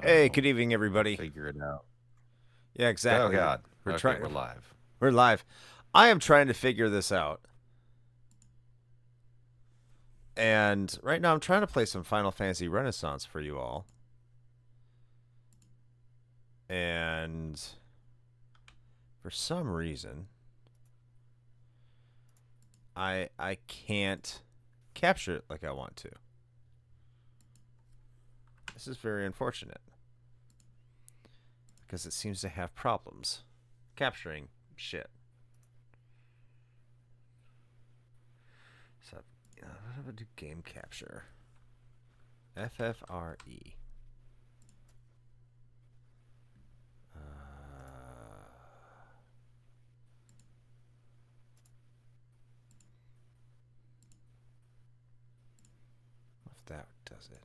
Hey, I'll good evening, everybody. figure it out. Yeah, Oh exactly. God. We're Okay, trying. we're live. We're live. I am trying to figure this out, and right now I'm trying to play some Final Fantasy Renaissance for you all, and for some reason, I can't capture it like I want to. This is very unfortunate because it seems to have problems capturing shit. So, what do I do? Game capture. FFRE. If that does it.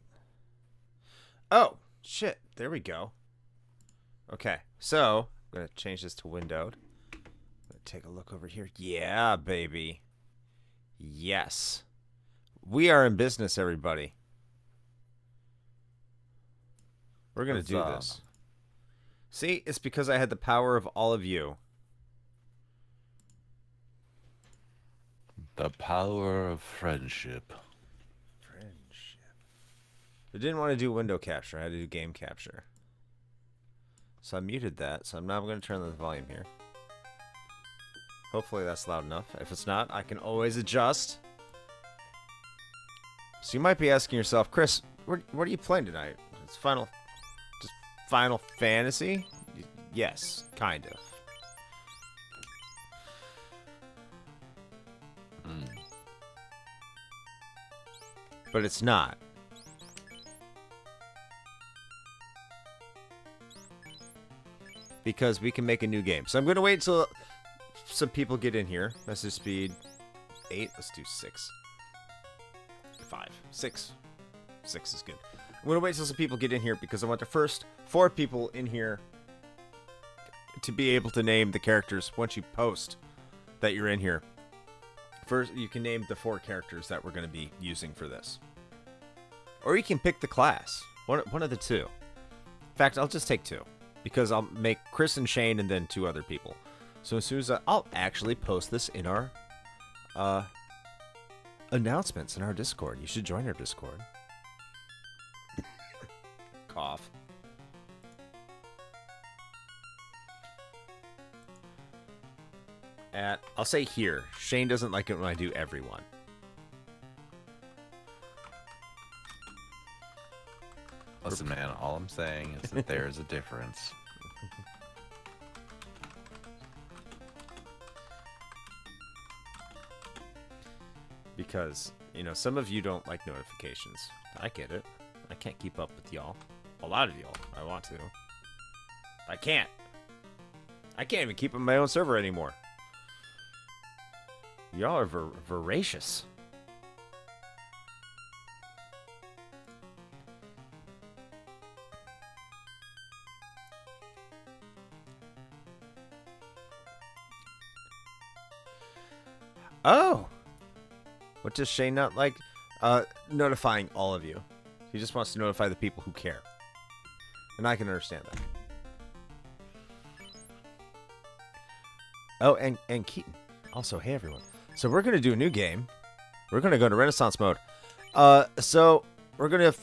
Oh, shit. There we go. Okay, so I'm going to change this to windowed. I'm going to take a look over here. Yeah, baby. Yes. We are in business, everybody. We're going to do Huzzah. this. See, it's because I had the power of all of you. The power of friendship. Friendship. I didn't want to do window capture. I had to do game capture. So I muted that. So I'm now going to turn the volume here. Hopefully that's loud enough. If it's not, I can always adjust. So you might be asking yourself, Chris, what are you playing tonight? It's just Final Fantasy? Yes, kind of. But it's not. Because we can make a new game. So I'm going to wait until some people get in here. Message speed 8. Let's do 6. 5. 6. 6 is good. I'm going to wait until some people get in here because I want the first 4 people in here to be able to name the characters once you post that you're in here. First, you can name the 4 characters that we're going to be using for this. Or you can pick the class. One of the 2. In fact, I'll just take 2. Because I'll make Chris and Shane and then 2 other people. So as soon as I'll actually post this in our announcements in our Discord. You should join our Discord. Cough. I'll say here. Shane doesn't like it when I do everyone. Listen, man, all I'm saying is that there's a difference. Because, some of you don't like notifications. I get it. I can't keep up with y'all. A lot of y'all. I want to. I can't. I can't even keep up my own server anymore. Y'all are voracious. Oh! What does Shane not like? Notifying all of you. He just wants to notify the people who care. And I can understand that. Oh, and Keaton. Also, hey everyone. So we're going to do a new game. We're going to go into Renaissance mode. So we're going to have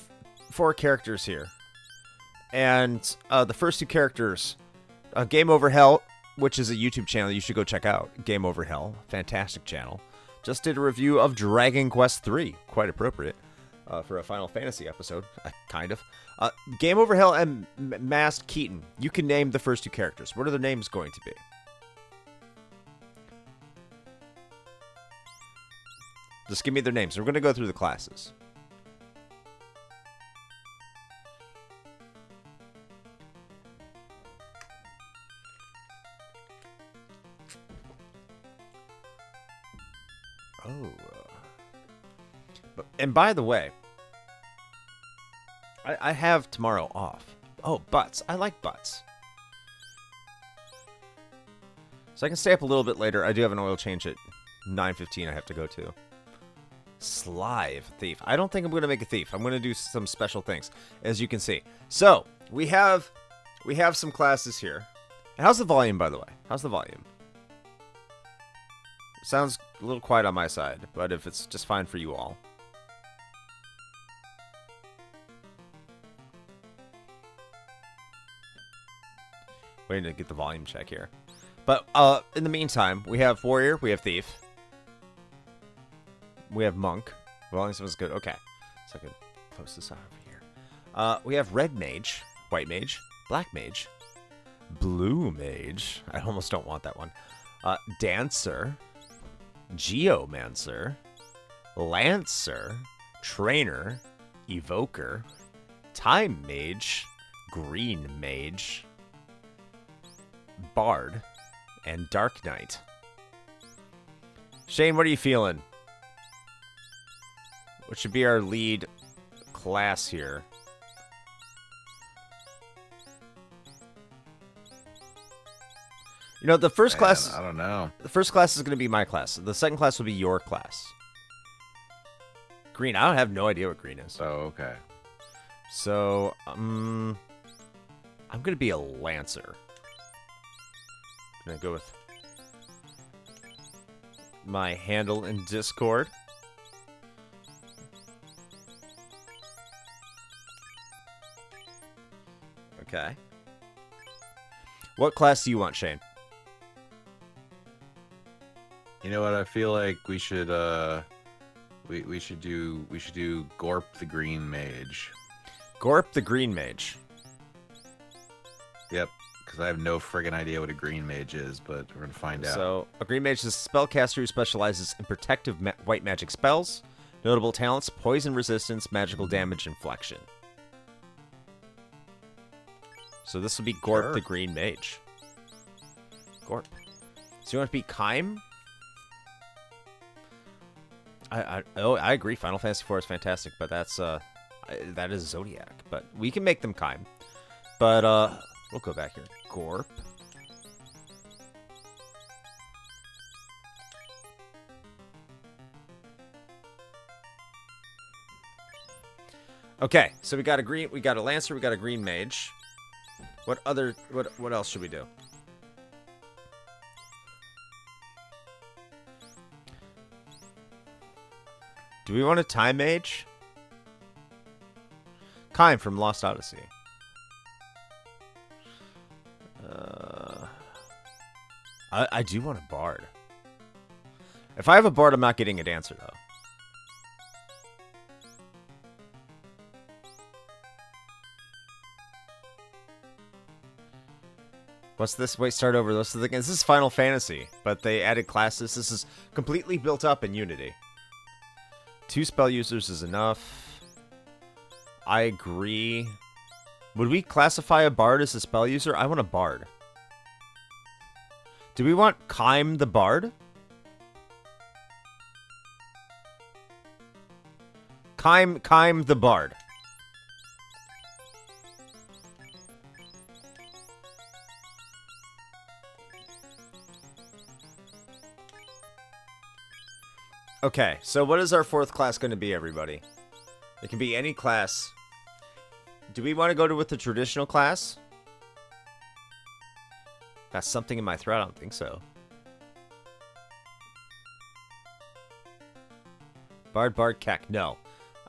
4 characters here. And the first 2 characters, Game Over Hell, which is a YouTube channel you should go check out. Game Over Hell, fantastic channel. Just did a review of Dragon Quest III, quite appropriate for a Final Fantasy episode, kind of. Game Over Hell and Masked Keaton. You can name the first 2 characters. What are their names going to be? Just give me their names. We're going to go through the classes. Oh. And by the way, I have tomorrow off. Oh, butts. I like butts. So I can stay up a little bit later. I do have an oil change at 9:15 I have to go to. Slive thief. I don't think I'm going to make a thief. I'm going to do some special things, as you can see. So, we have some classes here. And how's the volume, by the way? How's the volume? Sounds a little quiet on my side, but if it's just fine for you all. Waiting to get the volume check here. But in the meantime, we have Warrior, we have Thief. We have Monk. Volume was good. Okay. So I can post this out over here. We have Red Mage, White Mage, Black Mage, Blue Mage. I almost don't want that one. Dancer, Geomancer, Lancer, Trainer, Evoker, Time Mage, Green Mage, Bard, and Dark Knight. Shane, what are you feeling? What should be our lead class here? You know, the first class... I don't know. The first class is going to be my class. The second class will be your class. Green. I don't have no idea what green is. Oh, okay. So, I'm going to be a Lancer. I'm going to go with my handle in Discord. Okay. What class do you want, Shane? You know what? I feel like we should we should do Gorp the Green Mage. Gorp the Green Mage. Yep, because I have no friggin' idea what a Green Mage is, but we're gonna find out. So, a Green Mage is a spellcaster who specializes in protective white magic spells. Notable talents: poison resistance, magical damage, and flexion. So this will be Gorp the Green Mage. Gorp. So you want to be Kime? I agree. Final Fantasy IV is fantastic, but that's that is Zodiac. But we can make them Kime. But we'll go back here. Gorp. Okay, so we got a Lancer, we got a Green Mage. What else should we do? Do we want a Time Mage? Kime from Lost Odyssey. I do want a Bard. If I have a Bard, I'm not getting a Dancer, though. What's this? Wait, start over. This is Final Fantasy, but they added classes. This is completely built up in Unity. 2 spell users is enough. I agree. Would we classify a Bard as a spell user? I want a Bard. Do we want Kime the Bard? Kime the Bard. Okay, so what is our 4th class going to be, everybody? It can be any class. Do we want to go with the traditional class? Got something in my throat? I don't think so. Bard, Keck. No.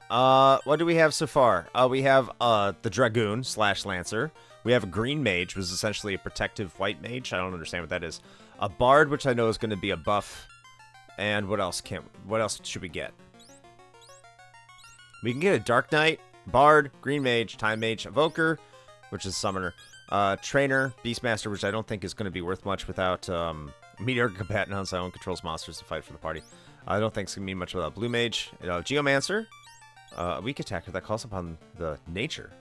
What do we have so far? We have the Dragoon / Lancer. We have a Green Mage, which is essentially a protective white mage. I don't understand what that is. A Bard, which I know is going to be a buff. And what else should we get? We can get a Dark Knight, Bard, Green Mage, Time Mage, Evoker, which is Summoner, Trainer, Beastmaster, which I don't think is going to be worth much without Meteor Combatant on its own, controls monsters to fight for the party. I don't think it's going to mean much without Blue Mage. Geomancer, a weak attacker that calls upon the nature.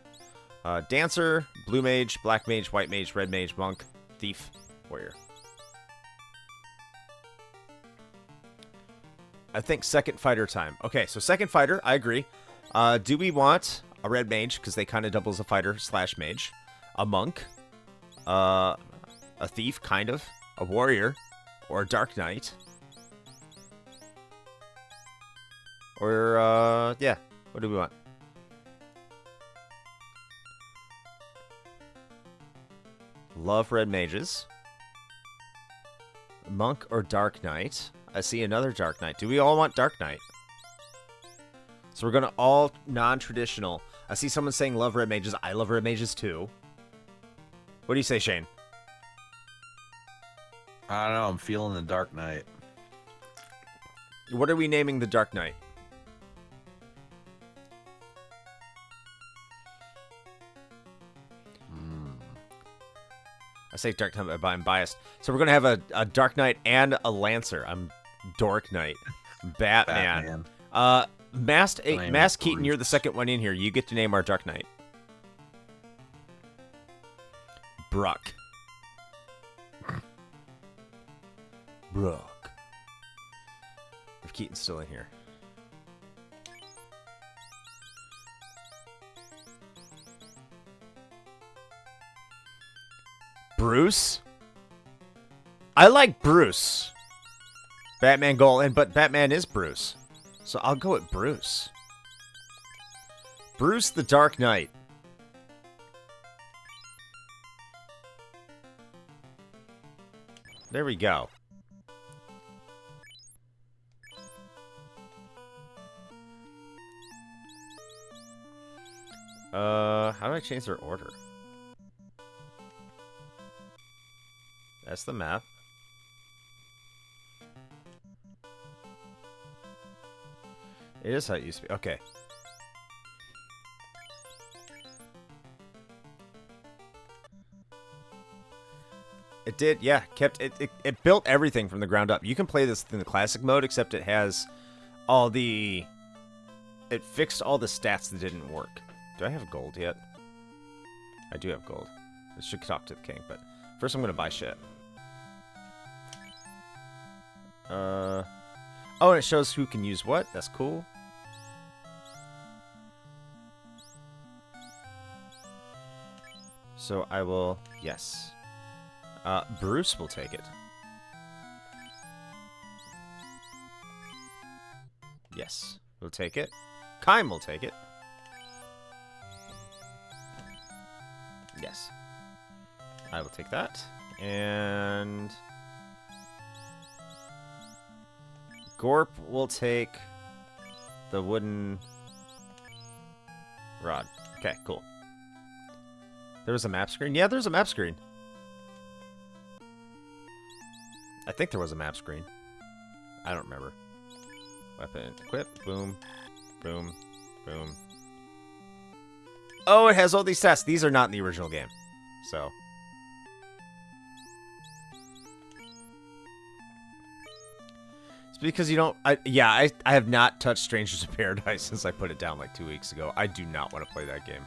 Dancer, Blue Mage, Black Mage, White Mage, Red Mage, Monk, Thief, Warrior. I think second fighter time. Okay, so second fighter, I agree. Do we want a Red Mage, because they kind of double as a fighter / mage, a Monk, a Thief, kind of, a Warrior, or a Dark Knight? Or, yeah, what do we want? Love red mages. Monk or Dark Knight. I see another Dark Knight. Do we all want Dark Knight? So we're going to all non-traditional. I see someone saying love red mages. I love red mages too. What do you say, Shane? I don't know. I'm feeling the Dark Knight. What are we naming the Dark Knight? I say Dark Knight, but I'm biased. So we're going to have a Dark Knight and a Lancer. I'm Dork Knight. Batman. Masked Keaton, you're the second one in here. You get to name our Dark Knight. Bruck. Bruck. If Keaton's still in here. Bruce? I like Bruce. Batman goal, but Batman is Bruce. So I'll go with Bruce. Bruce the Dark Knight. There we go. How do I change their order? That's the map. It is how it used to be. Okay. It did, yeah. It built everything from the ground up. You can play this in the classic mode, except it has all the... It fixed all the stats that didn't work. Do I have gold yet? I do have gold. I should talk to the king, but first I'm going to buy shit. Oh, and it shows who can use what. That's cool. So I will... Yes. Bruce will take it. Yes, we'll take it. Kym will take it. Yes. I will take that. And... Gorp will take the wooden rod. Okay, cool. There was a map screen? Yeah, there's a map screen. I think there was a map screen. I don't remember. Weapon, equip, boom, boom, boom. Oh, it has all these stats. These are not in the original game. So. It's because you don't... I have not touched Strangers of Paradise since I put it down like 2 weeks ago. I do not want to play that game.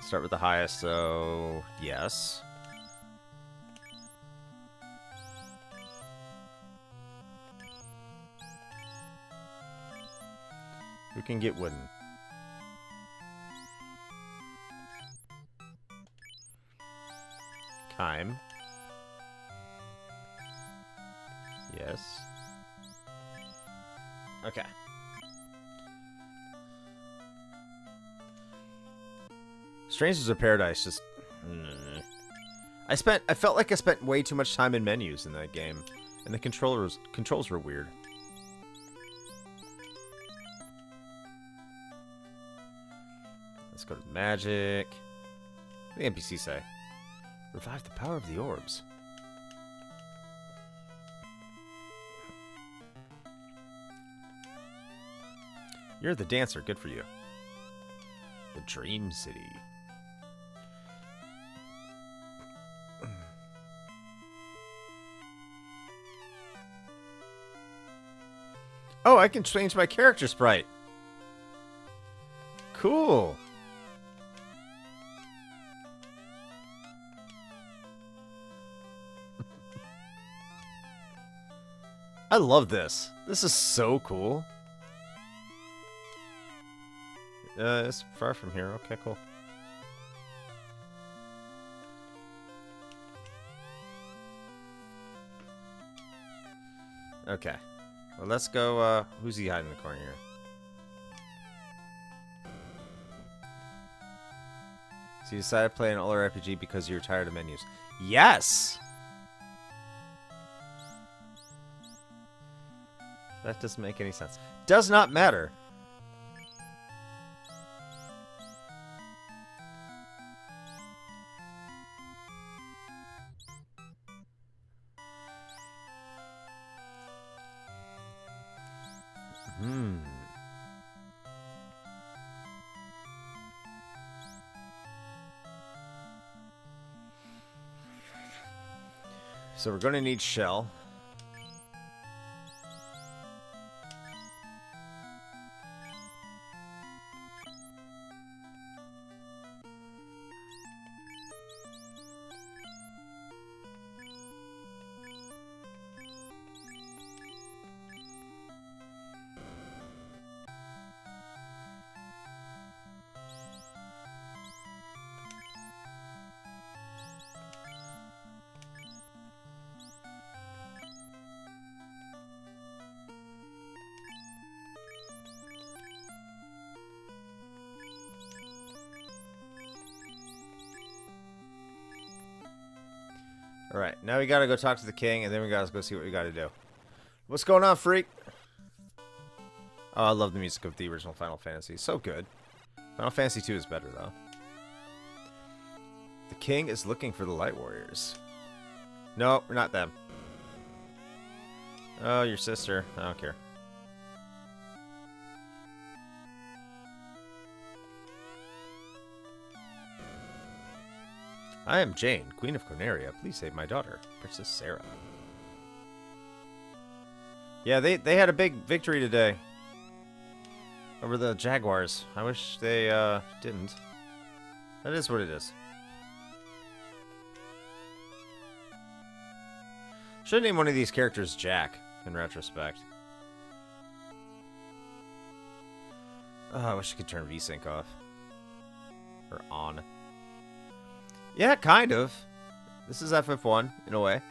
Start with the highest, so... Yes. Who can get wooden? Kym. Yes. Okay. Strangers of Paradise just... I felt like I spent way too much time in menus in that game. And the controls were weird. Let's go to magic. What do the NPCs say? Revive the power of the orbs. You're the dancer. Good for you. The Dream City. Oh, I can change my character sprite. Cool. I love this. This is so cool. It's far from here. Okay, cool. Okay. Well, let's go, who's he hiding in the corner here? So you decided to play an RPG because you're tired of menus. Yes! That doesn't make any sense. Does not matter. So we're going to need shell. Alright, now we gotta go talk to the king, and then we gotta go see what we gotta do. What's going on, freak? Oh, I love the music of the original Final Fantasy. So good. Final Fantasy 2 is better, though. The king is looking for the Light Warriors. No, we're not them. Oh, your sister. I don't care. I am Jane, Queen of Corneria. Please save my daughter, Princess Sarah. Yeah, they had a big victory today over the Jaguars. I wish they didn't. That is what it is. Should name one of these characters Jack, in retrospect. Oh, I wish I could turn VSync off. Or on. Yeah, kind of. This is FF1, in a way.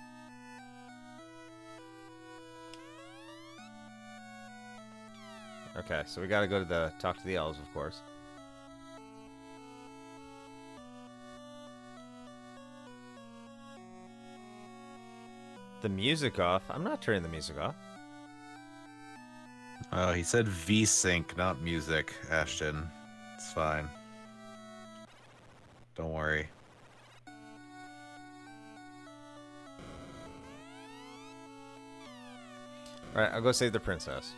Okay, so we gotta go to the talk to the elves, of course. The music off? I'm not turning the music off. Oh, he said VSync, not music, Ashton. It's fine. Don't worry. Alright, I'll go save the princess.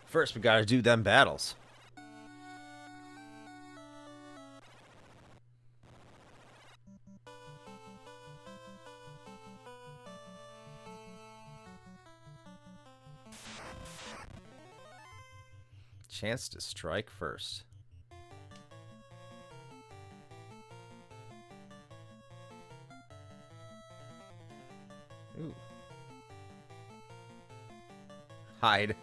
First, we gotta do them battles. Chance to strike first. Ooh. Hide.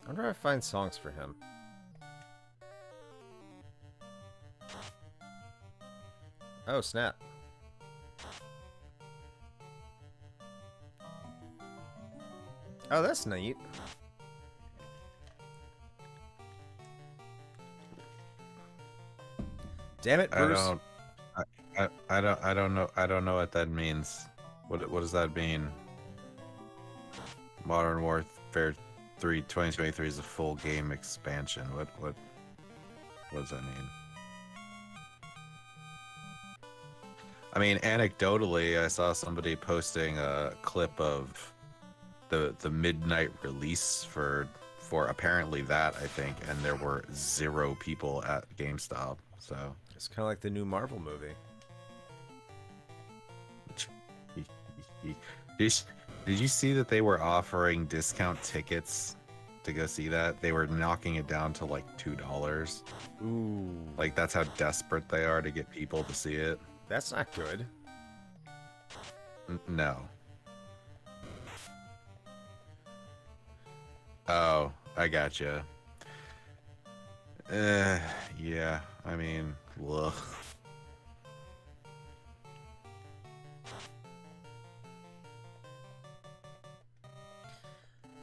I wonder if I find songs for him. Oh, snap. Oh, that's neat. Damn it, Bruce. I don't know what that means. What does that mean? Modern Warfare 3 2023 is a full game expansion. What does that mean? I mean, anecdotally, I saw somebody posting a clip of the midnight release for apparently that, I think, and there were 0 people at GameStop. So it's kind of like the new Marvel movie. Did you see that they were offering discount tickets to go see that? They were knocking it down to like $2. Ooh. Like, that's how desperate they are to get people to see it. That's not good. No. Oh, I gotcha. Yeah, I mean, ugh.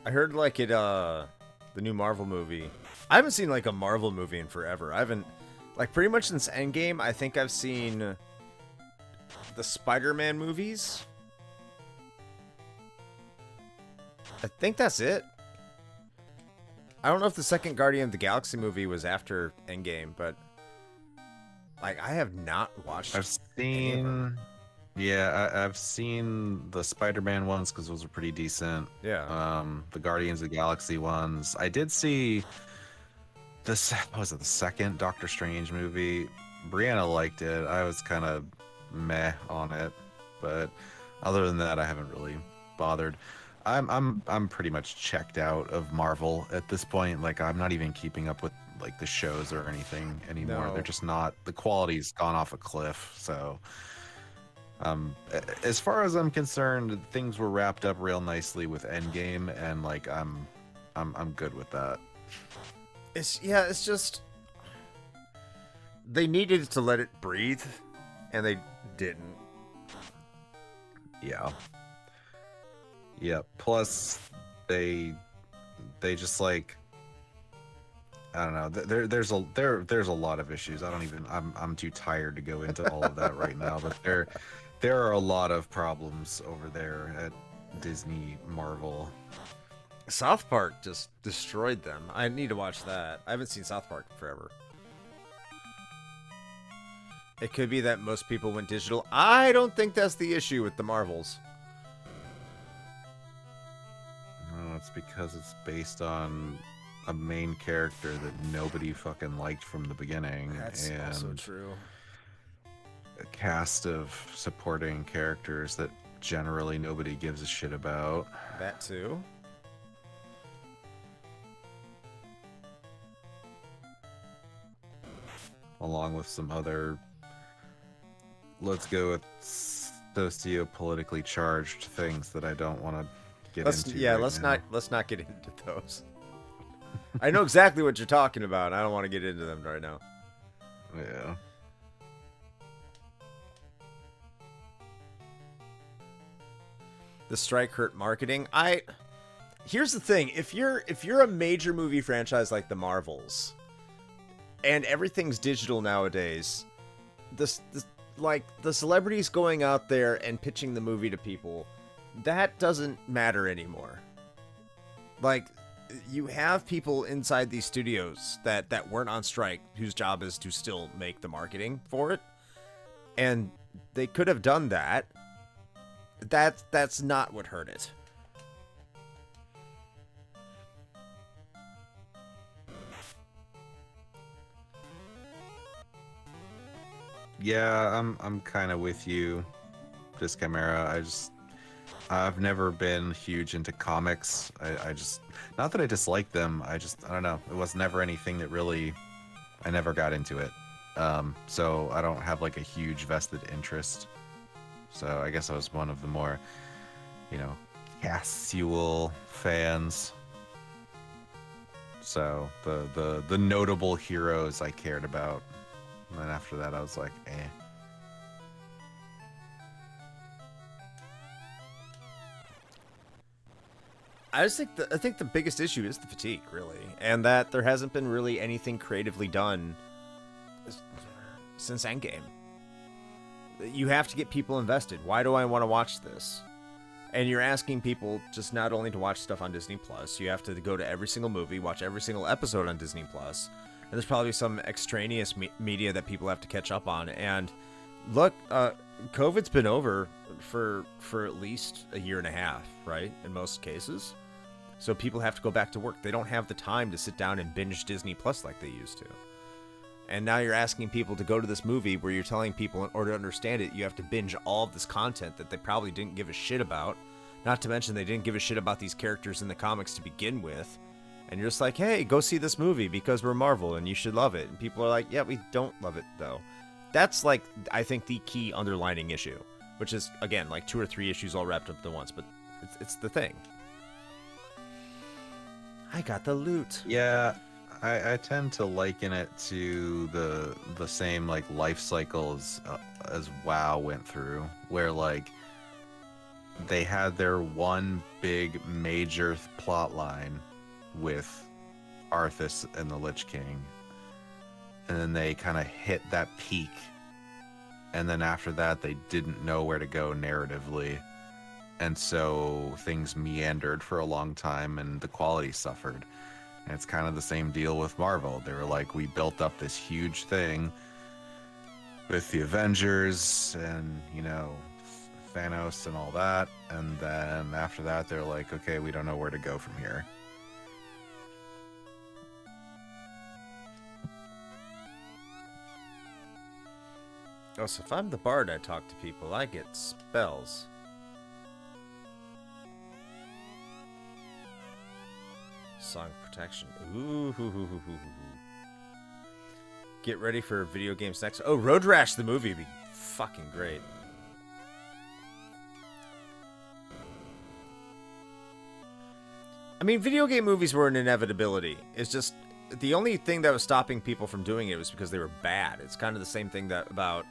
I heard like the new Marvel movie. I haven't seen like a Marvel movie in forever. I haven't, like, pretty much since Endgame. I think I've seen the Spider-Man movies. I think that's it. I don't know if the second Guardian of the Galaxy movie was after Endgame, but like I have not watched. I've seen, yeah, I've seen the Spider-Man ones because those were pretty decent. Yeah. The Guardians of the Galaxy ones. I did see this. What was it, the second Doctor Strange movie? Brianna liked it. I was kind of meh on it, but other than that, I haven't really bothered. I'm pretty much checked out of Marvel at this point. Like, I'm not even keeping up with like the shows or anything anymore. No. They're just not. The quality's gone off a cliff. So, as far as I'm concerned, things were wrapped up real nicely with Endgame, and like I'm good with that. It's just they needed to let it breathe, and they didn't. Yeah. Yeah. Plus, they just like, I don't know. There's a lot of issues. I don't even. I'm too tired to go into all of that right now. But there are a lot of problems over there at Disney Marvel. South Park just destroyed them. I need to watch that. I haven't seen South Park in forever. It could be that most people went digital. I don't think that's the issue with the Marvels. No, it's because it's based on a main character that nobody fucking liked from the beginning. That's and also true. A cast of supporting characters that generally nobody gives a shit about. That too. Along with some other, let's go with socio-politically charged things that I don't want to get into. Yeah, right let's now. not get into those. I know exactly what you're talking about. I don't want to get into them right now. Yeah. The strike hurt marketing. Here's the thing. If you're a major movie franchise like the Marvels, and everything's digital nowadays, this like the celebrities going out there and pitching the movie to people, that doesn't matter anymore. Like, you have people inside these studios that weren't on strike, whose job is to still make the marketing for it, and they could have done that. That's not what hurt it. Yeah, I'm kind of with you, Discamera. I've never been huge into comics. I just, not that I dislike them. I don't know. It was never anything that really, I never got into it. So I don't have like a huge vested interest. So I guess I was one of the more, casual fans. So the notable heroes I cared about. And then after that, I was like, eh. I think the biggest issue is the fatigue, really, and that there hasn't been really anything creatively done since Endgame. You have to get people invested. Why do I want to watch this? And you're asking people just not only to watch stuff on Disney Plus, you have to go to every single movie, watch every single episode on Disney Plus. And there's probably some extraneous media that people have to catch up on. And look, COVID's been over for at least a year and a half, right? In most cases. So people have to go back to work. They don't have the time to sit down and binge Disney Plus like they used to. And now you're asking people to go to this movie where you're telling people in order to understand it, you have to binge all of this content that they probably didn't give a shit about. Not to mention they didn't give a shit about these characters in the comics to begin with. And you're just like, hey, go see this movie because we're Marvel and you should love it. And people are like, yeah, we don't love it though. That's like, I think, the key underlining issue, which is, again, like 2 or 3 issues all wrapped up at once, but it's the thing. I got the loot. Yeah, I tend to liken it to the same like life cycle as WoW went through, where like they had their one big major plot line with Arthas and the Lich King, and then they kind of hit that peak, and then after that they didn't know where to go narratively, and so things meandered for a long time and the quality suffered. And it's kind of the same deal with Marvel. They were like, we built up this huge thing with the Avengers and, you know, Thanos and all that, and then after that they're like, okay, we don't know where to go from here. Oh, so if I'm the bard, I talk to people, I get spells. Song protection. Ooh. Get ready for video games next. Oh, Road Rash the movie would be fucking great. I mean, video game movies were an inevitability. It's just the only thing that was stopping people from doing it was because they were bad. It's kind of the same thing that about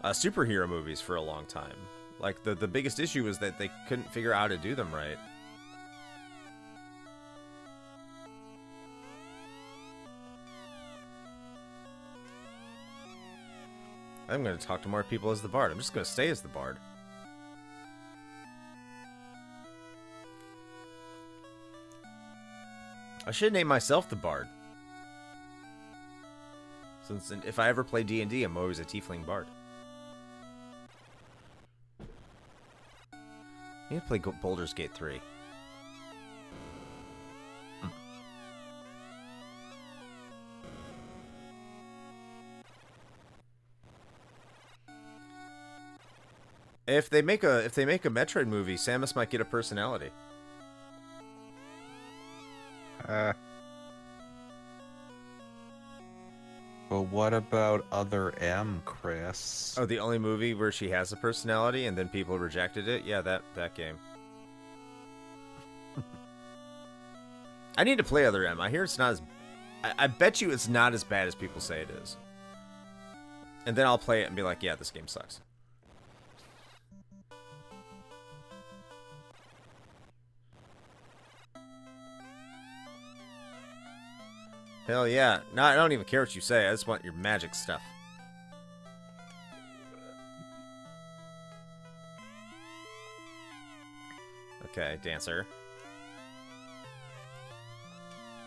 superhero movies for a long time. Like the biggest issue was that they couldn't figure out how to do them right. I'm going to talk to more people as the bard. I'm just going to stay as the bard. I should name myself the bard. Since if I ever play D&D, I'm always a tiefling bard. I need to play Baldur's Gate 3. If they make a Metroid movie, Samus might get a personality. But what about Other M, Chris? Oh, the only movie where she has a personality and then people rejected it? Yeah, that game. I need to play Other M. I hear it's not as... I bet you it's not as bad as people say it is. And then I'll play it and be like, yeah, this game sucks. Hell yeah. No, I don't even care what you say. I just want your magic stuff. Okay, dancer.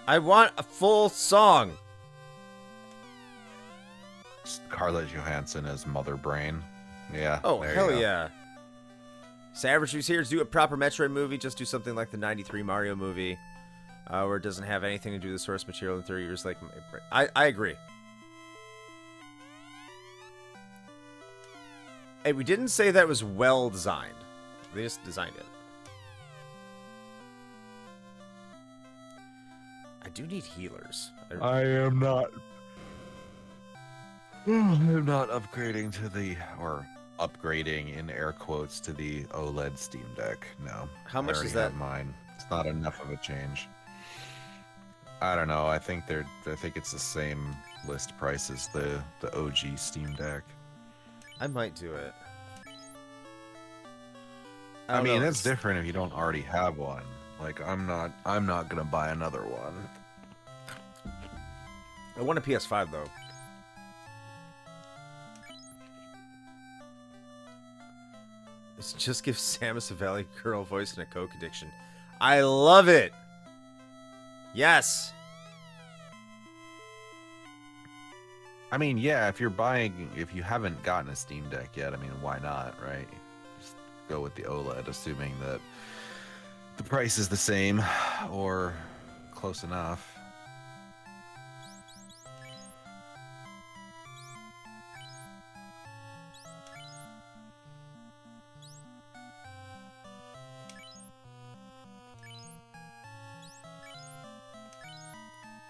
I want a full song. Scarlett Johansson as Mother Brain. Yeah. Oh, hell yeah. Savage who's here to do a proper Metroid movie. Just do something like the 93 Mario movie. Where it doesn't have anything to do with the source material in 30 years. Like, I agree. Hey, we didn't say that was well designed. They just designed it. I do need healers. I am not upgrading to the, or upgrading in air quotes to the OLED Steam Deck. No. How much is that? Mine. It's not enough of a change. I don't know. I think it's the same list price as the OG Steam Deck. I might do it. I mean, it's different if you don't already have one. Like, I'm not gonna buy another one. I want a PS5 though. Let's just give Samus a Valley Girl voice and a Coke addiction. I love it. Yes. I mean, yeah, if you haven't gotten a Steam Deck yet, I mean, why not, right? Just go with the OLED, assuming that the price is the same or close enough.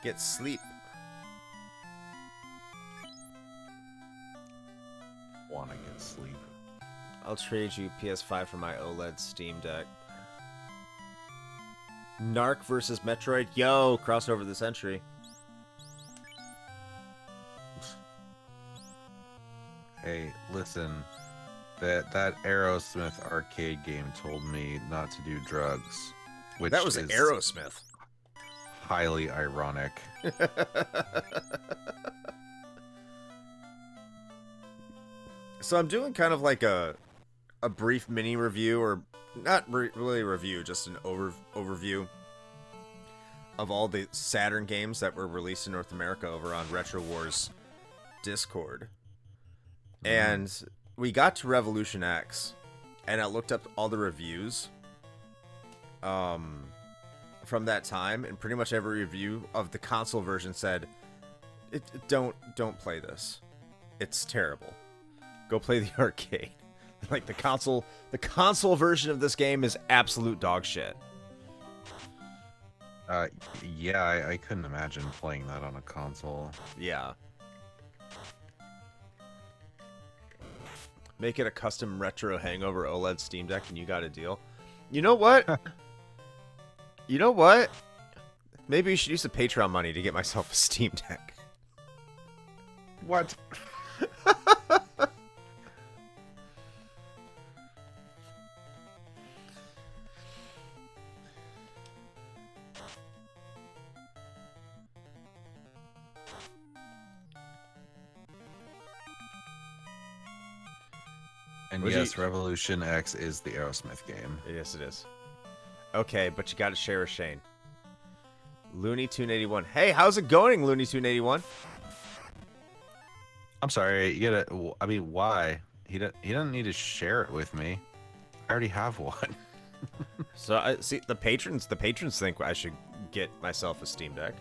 Get sleep. Wanna get sleep. I'll trade you PS5 for my OLED Steam Deck. Narc versus Metroid. Yo, crossover of the century. Hey, listen. That Aerosmith arcade game told me not to do drugs, which That was is Aerosmith. highly ironic. So I'm doing kind of like a brief mini review, or not really a review, just an overview of all the Saturn games that were released in North America over on Retro Wars Discord. And we got to Revolution X, and I looked up all the reviews from that time, and pretty much every review of the console version said, don't play this. It's terrible. Go play the arcade. Like the console version of this game is absolute dog shit. Yeah, I couldn't imagine playing that on a console. Yeah. Make it a custom retro Hangover OLED Steam Deck and you got a deal. You know what? You know what? Maybe you should use the Patreon money to get myself a Steam Deck. What? And yes, Revolution X is the Aerosmith game. Yes, it is. Okay, but you got to share with Shane. Looney Tune 81. Hey, how's it going, Looney Tune 81? I'm sorry. You gotta. I mean, why? He doesn't need to share it with me. I already have one. So I see the patrons think I should get myself a Steam Deck.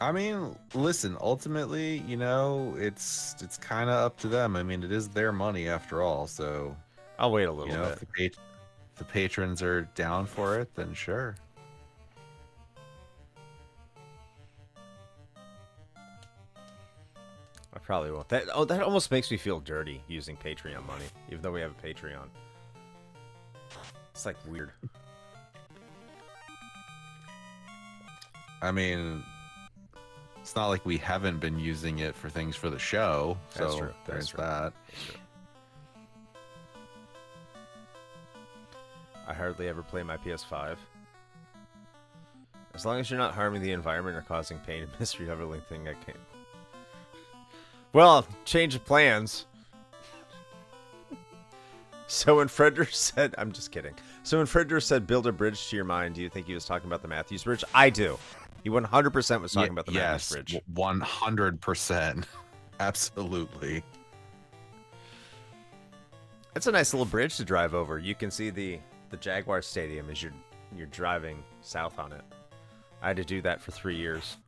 I mean, listen, ultimately, you know, it's kind of up to them. I mean, it is their money after all, so I'll wait a little bit. If the patrons are down for it, then sure. I probably won't. That almost makes me feel dirty using Patreon money, even though we have a Patreon. It's like weird. I mean, it's not like we haven't been using it for things for the show. That's so true. There's True. that. That's true. I hardly ever play my PS5. As long as you're not harming the environment or causing pain and misery, everything I can. Well, change of plans. So when Frederick said, I'm just kidding. So when Frederick said build a bridge to your mind, do you think he was talking about the Matthews Bridge? I do. He 100% was talking about the Matthews Bridge. 100%. Absolutely. It's a nice little bridge to drive over. You can see the Jaguar Stadium as you're driving south on it. I had to do that for 3 years.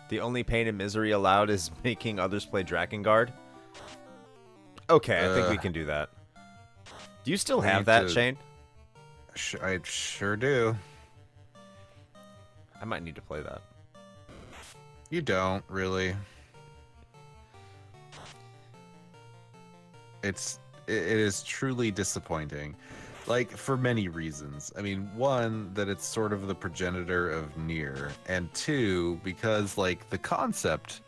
The only pain and misery allowed is making others play Drakengard. Okay, I think we can do that. Do you still have that, Shane? I sure do. I might need to play that. You don't, really. It is truly disappointing. Like, for many reasons. I mean, one, that it's sort of the progenitor of Nier. And two, because, like, the concept,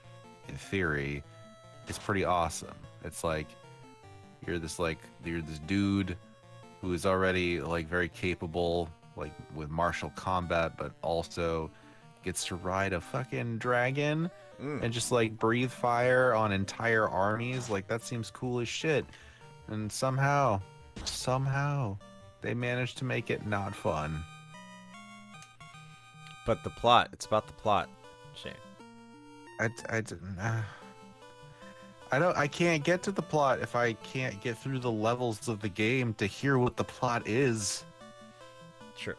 in theory, is pretty awesome. It's like, you're this dude who is already, like, very capable, like, with martial combat, but also gets to ride a fucking dragon and just, like, breathe fire on entire armies. Like, that seems cool as shit. And somehow, they managed to make it not fun. But the plot, it's about the plot, Shane. I can't get to the plot if I can't get through the levels of the game to hear what the plot is. Sure.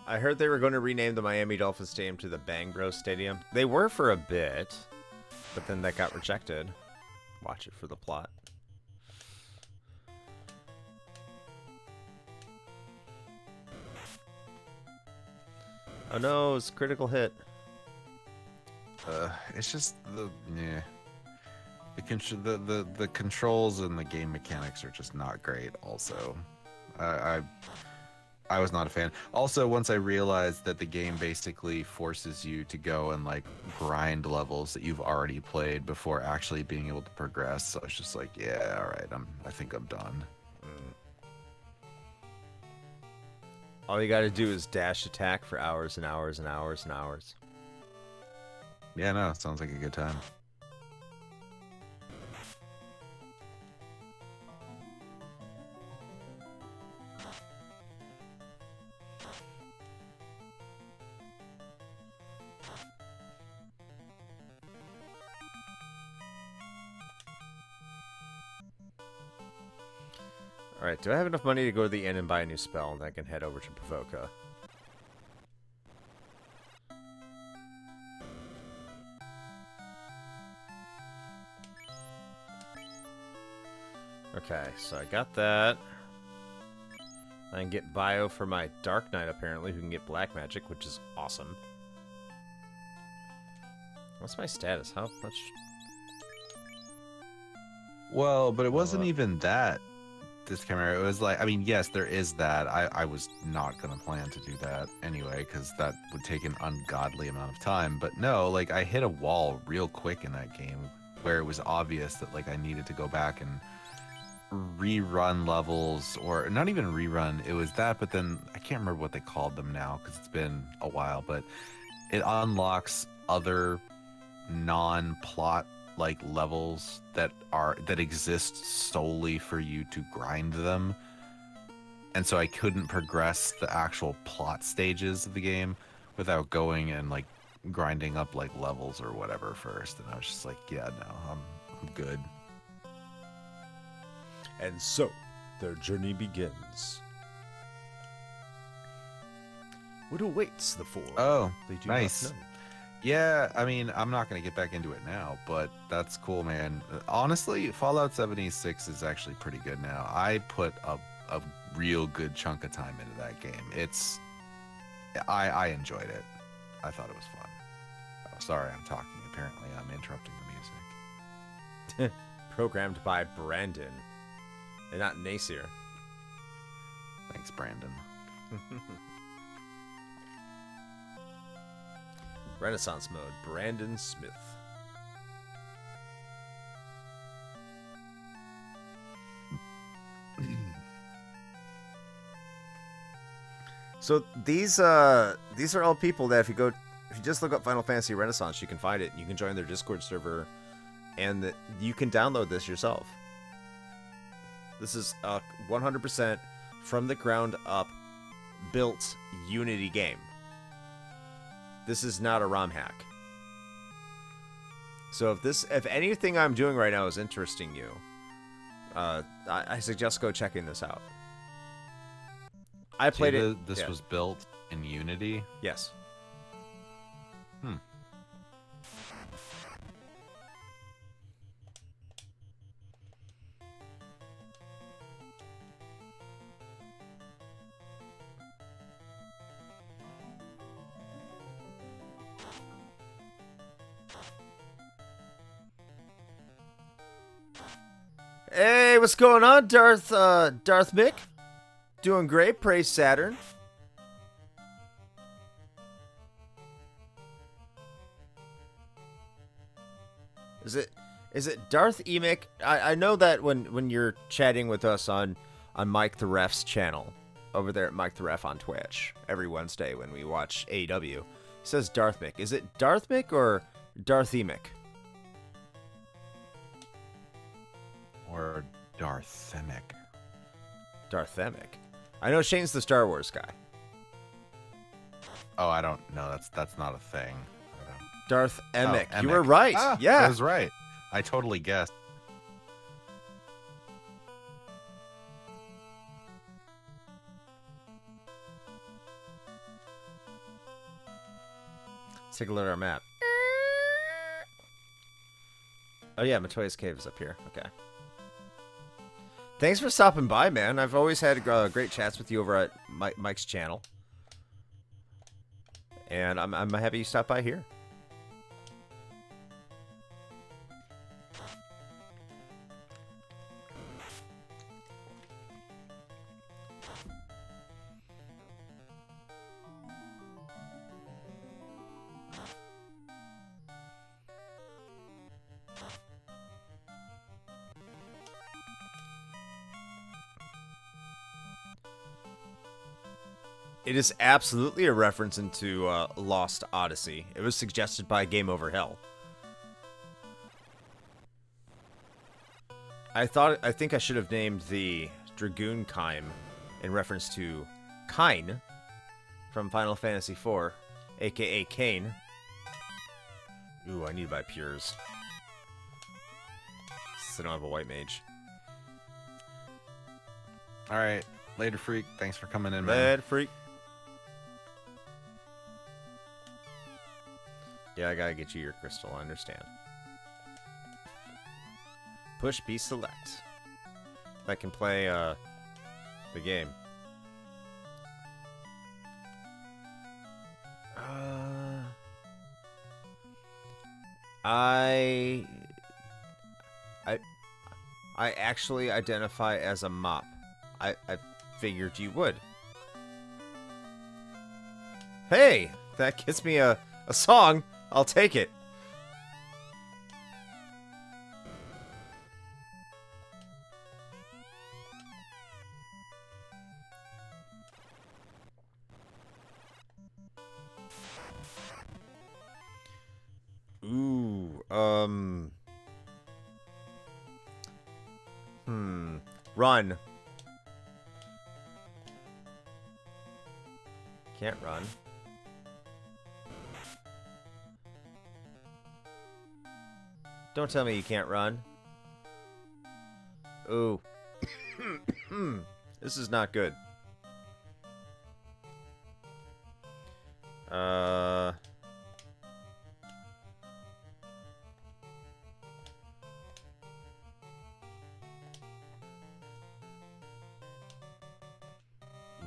I heard they were going to rename the Miami Dolphins Stadium to the Bang Bros Stadium. They were for a bit, but then that got rejected. Watch it for the plot. Oh no, it's a critical hit. It's just the controls and the game mechanics are just not great. Also, I I was not a fan. Also, once I realized that the game basically forces you to go and like grind levels that you've already played before actually being able to progress, so I was just like, yeah, all right, I think I'm done. All you gotta do is dash attack for hours and hours and hours and hours. Yeah, no, sounds like a good time. Alright, do I have enough money to go to the inn and buy a new spell, and I can head over to Provoca? Okay, so I got that. I can get Bio for my Dark Knight, apparently, who can get Black Magic, which is awesome. What's my status? How much? Well, but it wasn't even that this camera. It was like, I mean, yes, there is that. I was not going to plan to do that anyway, because that would take an ungodly amount of time. But no, like, I hit a wall real quick in that game where it was obvious that, like, I needed to go back and rerun levels, or not even rerun. It was that, but then I can't remember what they called them now because it's been a while, but it unlocks other non-plot like levels that exist solely for you to grind them, and so I couldn't progress the actual plot stages of the game without going and like grinding up like levels or whatever first, and I was just like, yeah, no, I'm good. And so, their journey begins. What awaits the four? Oh, They do nice. not know. Yeah, I mean, I'm not going to get back into it now, but that's cool, man. Honestly, Fallout 76 is actually pretty good now. I put a real good chunk of time into that game. I enjoyed it. I thought it was fun. Oh, sorry, I'm talking. Apparently, I'm interrupting the music. Programmed by Brandon. And not Nasir. Thanks, Brandon. Renaissance mode, Brandon Smith. So these are all people that if you just look up Final Fantasy Renaissance, you can find it. You can join their Discord server, and you can download this yourself. This is a 100% from the ground up built Unity game. This is not a ROM hack. So if anything I'm doing right now is interesting you, I suggest go checking this out. I played it. This was built in Unity. Yes. Hey, what's going on, Darth Mick? Doing great, praise Saturn. Is it Darth Emick? I know that when you're chatting with us on Mike the Ref's channel over there at Mike the Ref on Twitch every Wednesday when we watch AEW, he says Darth Mick. Is it Darth Mick or Darth Emick? Or Darthemic. Darthemic. I know Shane's the Star Wars guy. Oh, I don't know. That's not a thing. Darth Emick. Oh, You were right. Yeah. I was right. I totally guessed. Let's take a look at our map. Oh yeah, Matoya's Cave is up here. Okay. Thanks for stopping by, man. I've always had great chats with you over at Mike's channel. And I'm happy you stopped by here. It is absolutely a reference into Lost Odyssey. It was suggested by Game Over Hell. I think I should have named the Dragoon Kaim in reference to Kain from Final Fantasy IV, aka Kain. Ooh, I need to buy Pures. Since I don't have a white mage. Alright, later, freak. Thanks for coming in, man. Later, freak. Yeah, I gotta get you your crystal, I understand. Push B select. I can play the game. I actually identify as a mop. I figured you would. Hey, that gets me a song. I'll take it. Ooh, Run. Can't run. Don't tell me you can't run. Ooh. This is not good.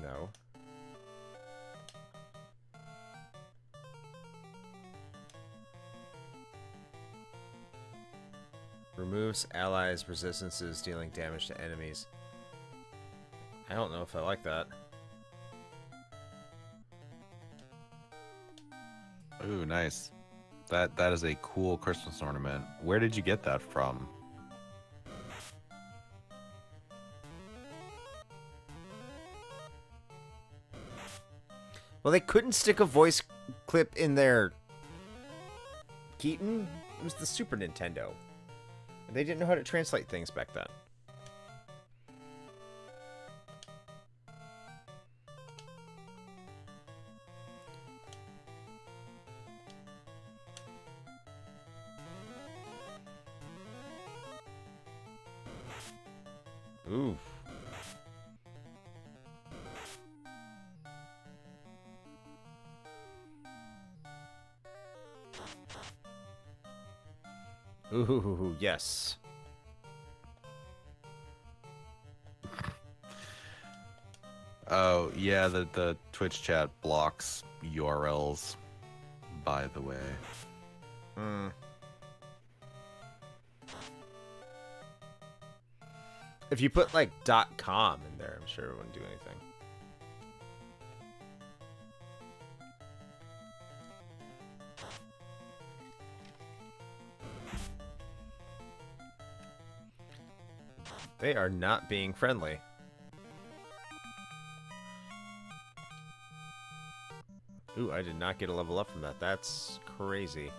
No. Removes allies' resistances, dealing damage to enemies. I don't know if I like that. Ooh, nice. That is a cool Christmas ornament. Where did you get that from? Well, they couldn't stick a voice clip in their Keaton. It was the Super Nintendo. They didn't know how to translate things back then. Ooh. Ooh, yes. Oh, yeah, the Twitch chat blocks URLs, by the way. Hmm. If you put, like, .com in there, I'm sure it wouldn't do anything. They are not being friendly. Ooh, I did not get a level up from that. That's crazy.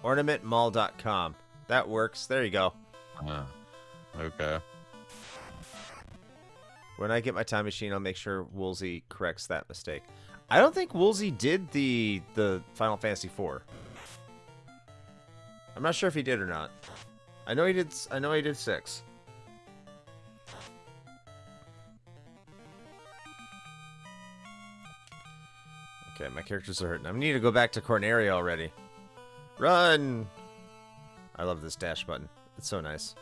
Ornamentmall.com. That works. There you go. Okay. When I get my time machine, I'll make sure Woolsey corrects that mistake. I don't think Woolsey did the Final Fantasy IV. I'm not sure if he did or not. I know he did 6. Okay, my characters are hurting. I need to go back to Corneria already. Run! I love this dash button. It's so nice.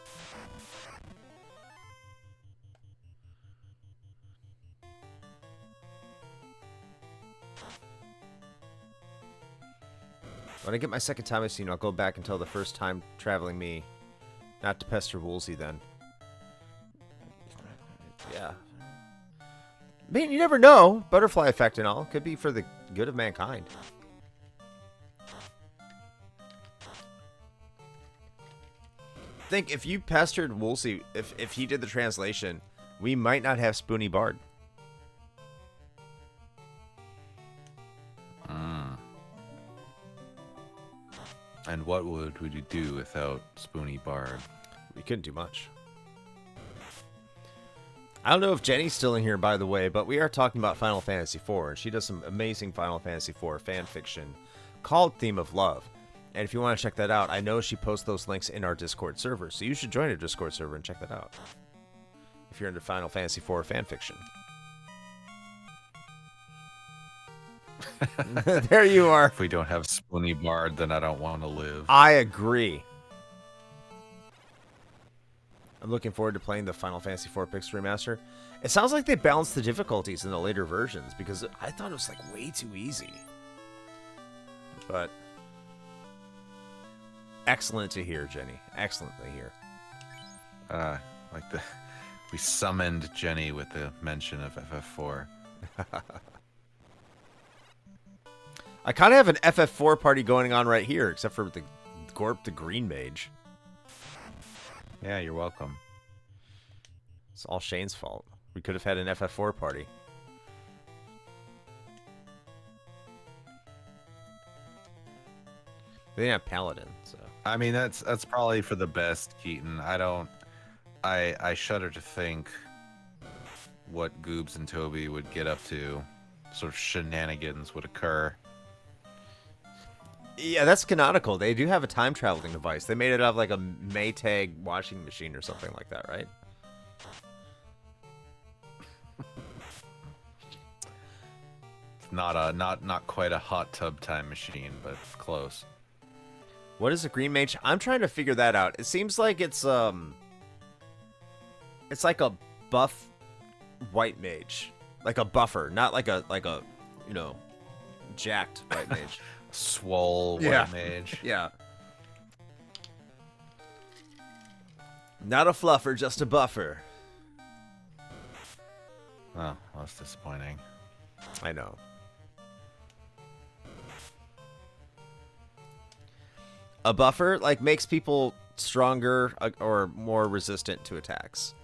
When I get my second time machine, I'll go back and tell the first time traveling me not to pester Woolsey then. Yeah. I mean, you never know. Butterfly effect and all. Could be for the good of mankind. Think if you pestered Woolsey, if he did the translation, we might not have Spoony Bard. And what would we do without Spoony Bard? We couldn't do much. I don't know if Jenny's still in here, by the way, but we are talking about Final Fantasy IV, and she does some amazing Final Fantasy IV fan fiction called Theme of Love. And if you want to check that out, I know she posts those links in our Discord server, so you should join our Discord server and check that out. If you're into Final Fantasy IV fan fiction. There you are. If we don't have Spoony Bard, then I don't want to live. I agree. I'm looking forward to playing the Final Fantasy IV Pix Remaster. It sounds like they balanced the difficulties in the later versions, because I thought it was like way too easy. But excellent to hear, Jenny. Excellent to hear. We summoned Jenny with the mention of FF4. I kind of have an FF4 party going on right here, except for the Gorp the Green Mage. Yeah, you're welcome. It's all Shane's fault. We could have had an FF4 party. They didn't have Paladin, so. I mean, that's probably for the best, Keaton. I shudder to think what Goobs and Toby would get up to. Sort of shenanigans would occur. Yeah, that's canonical. They do have a time traveling device. They made it out of like a Maytag washing machine or something like that, right? Not quite a hot tub time machine, but close. What is a green mage? I'm trying to figure that out. It seems like it's like a buff white mage, like a buffer, not like a you know, jacked white mage. Swole white mage. Yeah. Not a fluffer, just a buffer. Oh, that's disappointing. I know. A buffer, like, makes people stronger or more resistant to attacks.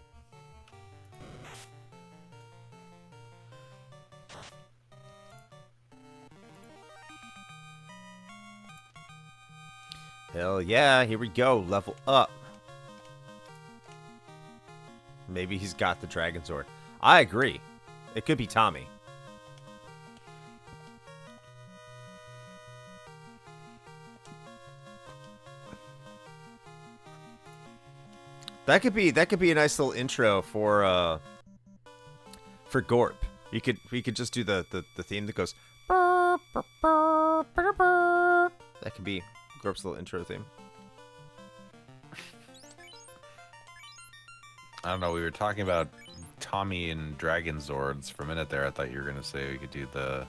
Hell yeah, here we go. Level up. Maybe he's got the Dragon Sword. I agree. It could be Tommy. That could be a nice little intro for Gorp. We could just do the theme that goes. That could be Gorp's little intro theme. I don't know. We were talking about Tommy and Dragon Zords for a minute there. I thought you were gonna say we could do the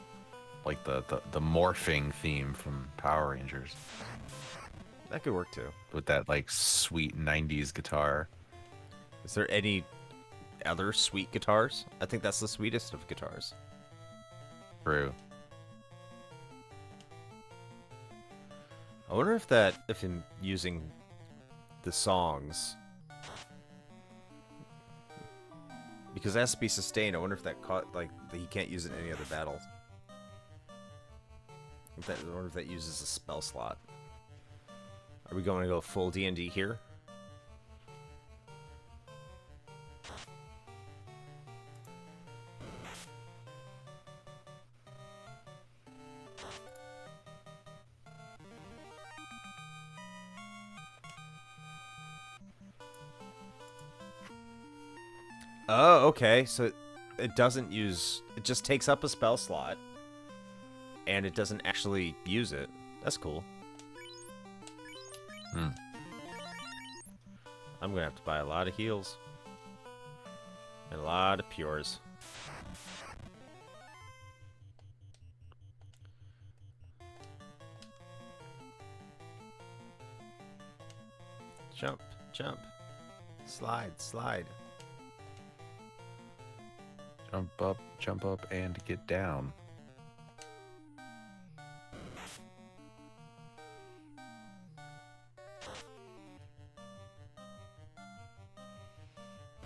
morphing theme from Power Rangers. That could work too. With that like sweet 90s guitar. Is there any other sweet guitars? I think that's the sweetest of guitars. True. I wonder if in using the songs, because it has to be sustained. I wonder if that that he can't use it in any other battles. I wonder if that uses a spell slot. Are we going to go full D&D here? Oh, okay. So it doesn't use... It just takes up a spell slot. And it doesn't actually use it. That's cool. Hmm. I'm going to have to buy a lot of heals. And a lot of pures. Jump, jump. Slide, slide. Jump up, and get down.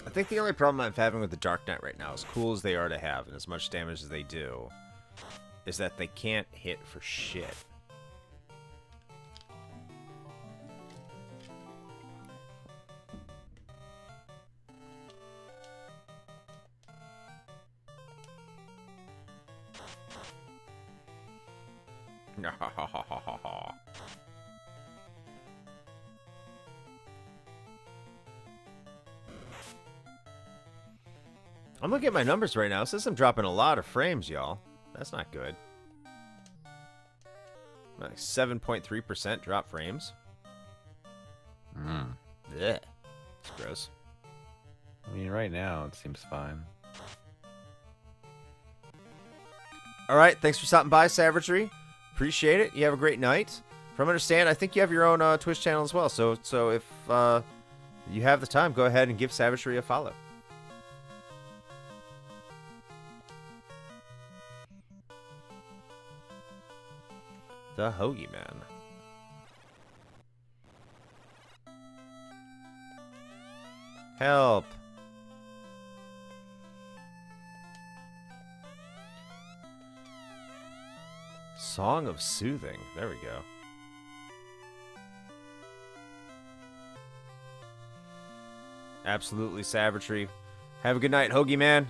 I think the only problem I'm having with the Dark Knight right now, as cool as they are to have, and as much damage as they do, is that they can't hit for shit. I'm looking at my numbers right now. It says I'm dropping a lot of frames, y'all. That's not good. Like 7.3% drop frames. Yeah, it's gross. I mean, right now it seems fine. All right, thanks for stopping by, Savagery. Appreciate it. You have a great night. From what I understand, I think you have your own Twitch channel as well. So if you have the time, go ahead and give Savagery a follow. The Hoagie Man. Help. Song of Soothing. There we go. Absolutely, Savagery. Have a good night, Hoagie Man.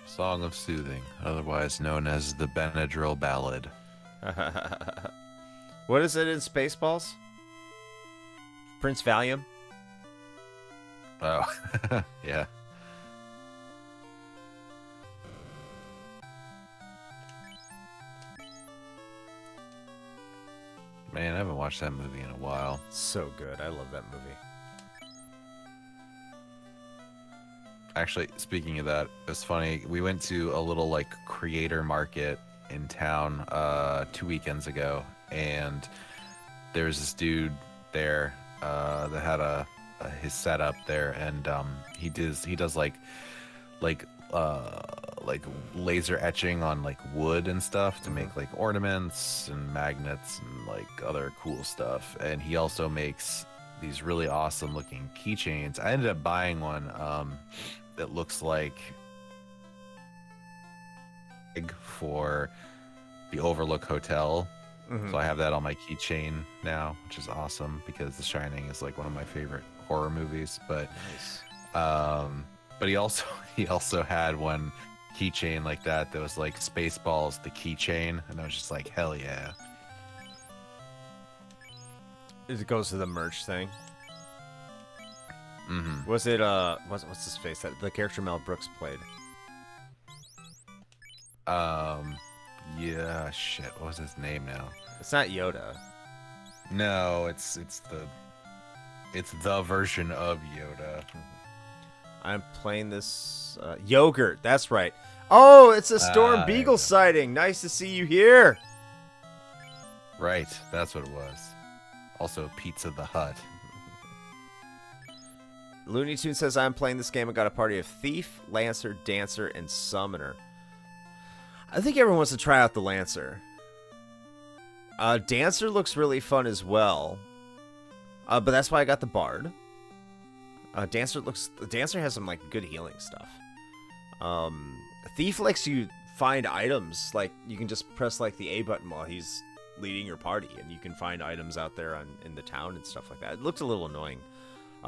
Song of Soothing, otherwise known as the Benadryl Ballad. What is it in Spaceballs? Prince Valium? Oh, yeah. Man, I haven't watched that movie in a while. So good. I love that movie. Actually, speaking of that, it's funny. We went to a little like creator market in town 2 weekends ago, and there's this dude there that had his setup there, and he does like laser etching on like wood and stuff to make like ornaments and magnets and like other cool stuff. And he also makes these really awesome looking keychains. I ended up buying one that looks like for the Overlook Hotel. So I have that on my keychain now, which is awesome because The Shining is like one of my favorite horror movies. But Nice. but he also had one keychain like that was like Spaceballs the keychain, and I was just like, hell yeah. It goes to the merch thing. Mm-hmm. Was it what's his face that the character Mel Brooks played? Yeah, shit. What was his name now? It's not Yoda. No, it's the version of Yoda. I'm playing this Yogurt. That's right. Oh, it's a Storm Beagle sighting. Nice to see you here. Right, that's what it was. Also, Pizza the Hut. Looney Tunes says I'm playing this game. I got a party of Thief, Lancer, Dancer, and Summoner. I think everyone wants to try out the Lancer. Dancer looks really fun as well. But that's why I got the Bard. Dancer has some like good healing stuff. Thief lets you find items. Like you can just press like the A button while he's leading your party, and you can find items out there in the town and stuff like that. It looks a little annoying.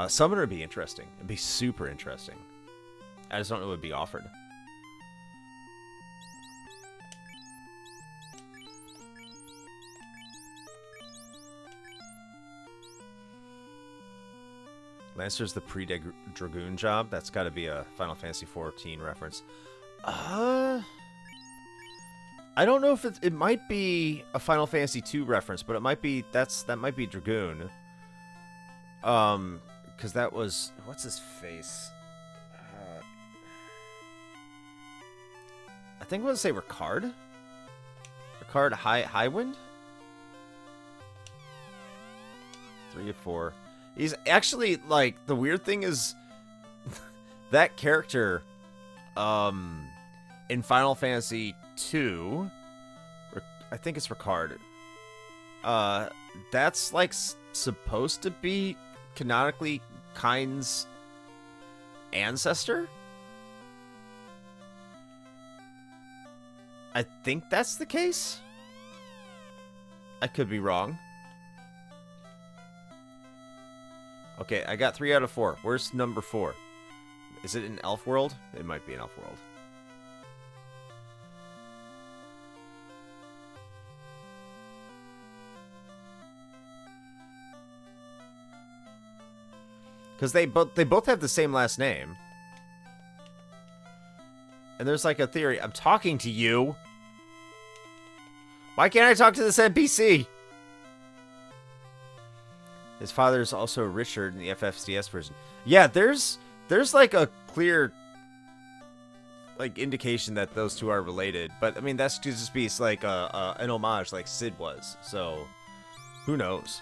Summoner would be interesting. It'd be super interesting. I just don't know what would be offered. Lancer's the pre-Dragoon job. That's got to be a Final Fantasy XIV reference. I don't know if it might be a Final Fantasy II reference, but it might be that might be Dragoon. Because that was what's his face? I think I want to say Ricard. Ricard Highwind. 3 of 4. He's actually, like, the weird thing is that character in Final Fantasy II, I think it's Ricard. That's like supposed to be canonically Kain's ancestor. I think that's the case. I could be wrong. Okay, I got 3 out of 4. Where's number 4? Is it in Elf World? It might be in Elf World. Because they both have the same last name. And there's like a theory. I'm talking to you. Why can't I talk to this NPC? His father is also Richard in the FFCS version. Yeah, there's like a clear like indication that those two are related. But I mean, that's just be like an homage like Sid was. So who knows?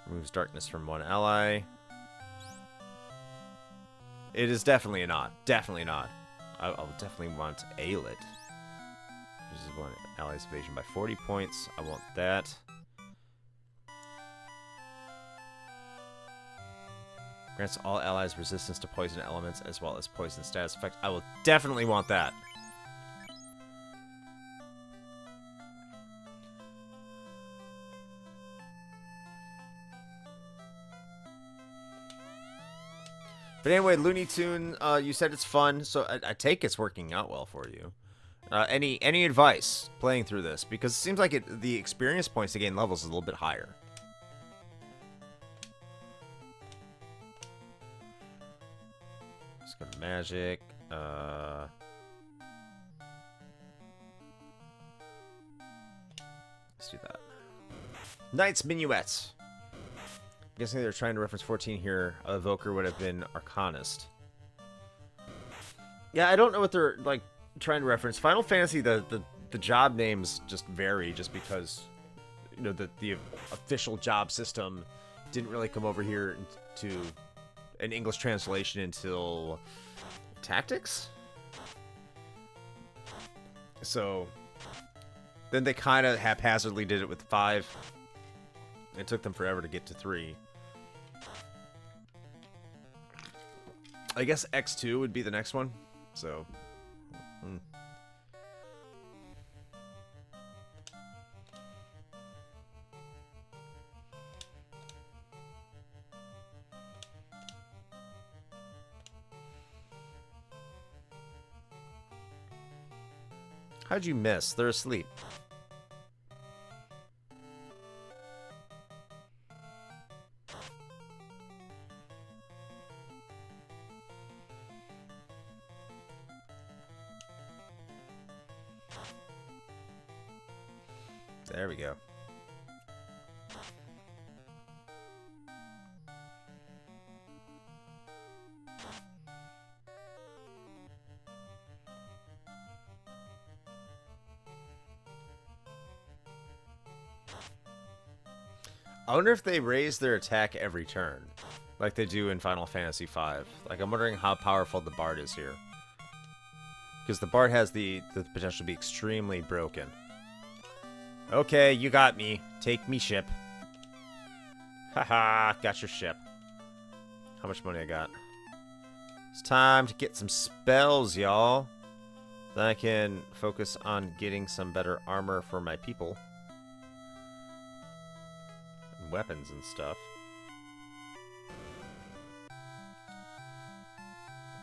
Removes darkness from one ally. It is definitely not. Definitely not. I'll definitely want Ailid. This is one ally's evasion by 40 points. I want that. Grants all allies resistance to poison elements as well as poison status effect. I will definitely want that. But anyway, Looney Tune, you said it's fun, so I take it's working out well for you. Any advice playing through this? Because it seems like the experience points to gain levels is a little bit higher. Let's go to magic. Let's do that. Knight's Minuets. I'm guessing they're trying to reference 14 here. Evoker would have been Arcanist. Yeah, I don't know what they're like trying to reference. Final Fantasy, the job names just vary just because, you know, the official job system didn't really come over here to an English translation until Tactics. So then they kind of haphazardly did it with 5. It took them forever to get to 3. I guess X2 would be the next one. So. How'd you miss? They're asleep. There we go. I wonder if they raise their attack every turn, like they do in Final Fantasy V. Like, I'm wondering how powerful the Bard is here. Because the Bard has the potential to be extremely broken. Okay, you got me. Take me ship. Haha, got your ship. How much money I got? It's time to get some spells, y'all. Then I can focus on getting some better armor for my people. And weapons and stuff.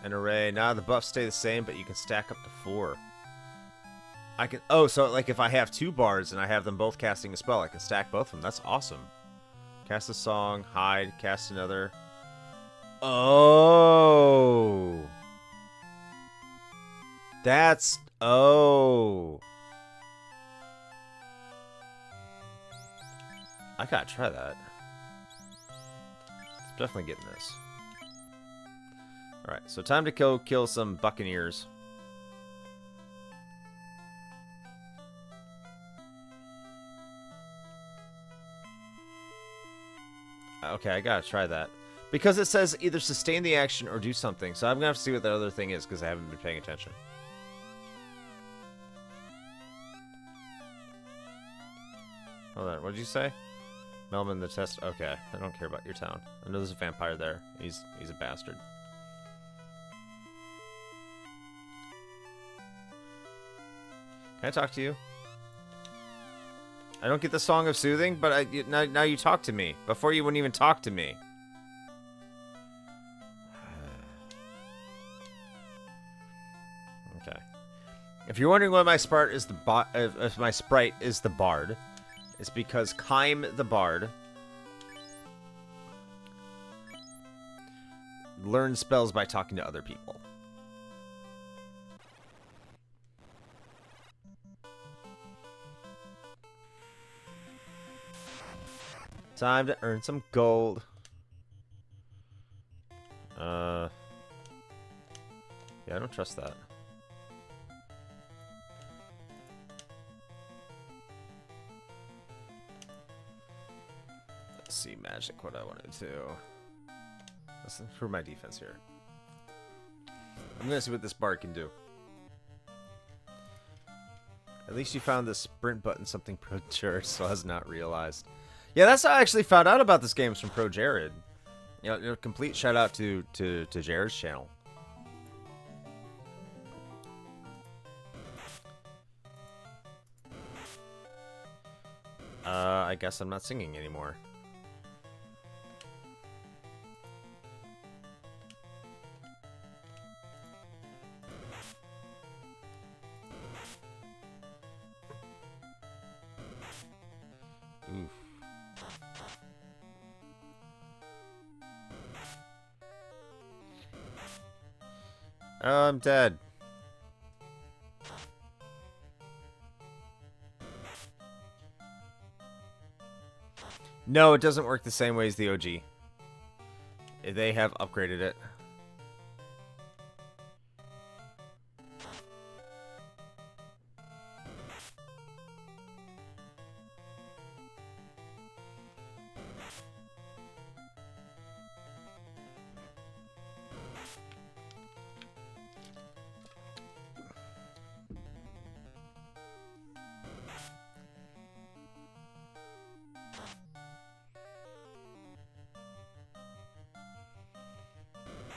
An array. Nah, the buffs stay the same, but you can stack up to 4. I can. Oh, so like if I have 2 bards and I have them both casting a spell, I can stack both of them. That's awesome. Cast a song, hide, cast another. Oh. That's. Oh. I gotta try that. Definitely getting this. Alright, so time to kill some buccaneers. Okay, I gotta try that. Because it says either sustain the action or do something. So I'm gonna have to see what that other thing is because I haven't been paying attention. Hold on, what did you say? Melman the test. Okay, I don't care about your town. I know there's a vampire there. He's a bastard. Can I talk to you? I don't get the Song of Soothing, but now you talk to me. Before you wouldn't even talk to me. Okay. If you're wondering why my sprite is if my sprite is the bard, it's because Kaim the bard learn spells by talking to other people. Time to earn some gold. Yeah, I don't trust that. Let's see, magic, what I want to do. Let's improve my defense here. I'm gonna see what this bard can do. At least you found the sprint button something Pro Jared so has not realized. Yeah, that's how I actually found out about this game, from Pro Jared. You know, complete shout out to Jared's channel. I guess I'm not singing anymore. Oof. Oh, I'm dead. No, it doesn't work the same way as the OG. They have upgraded it.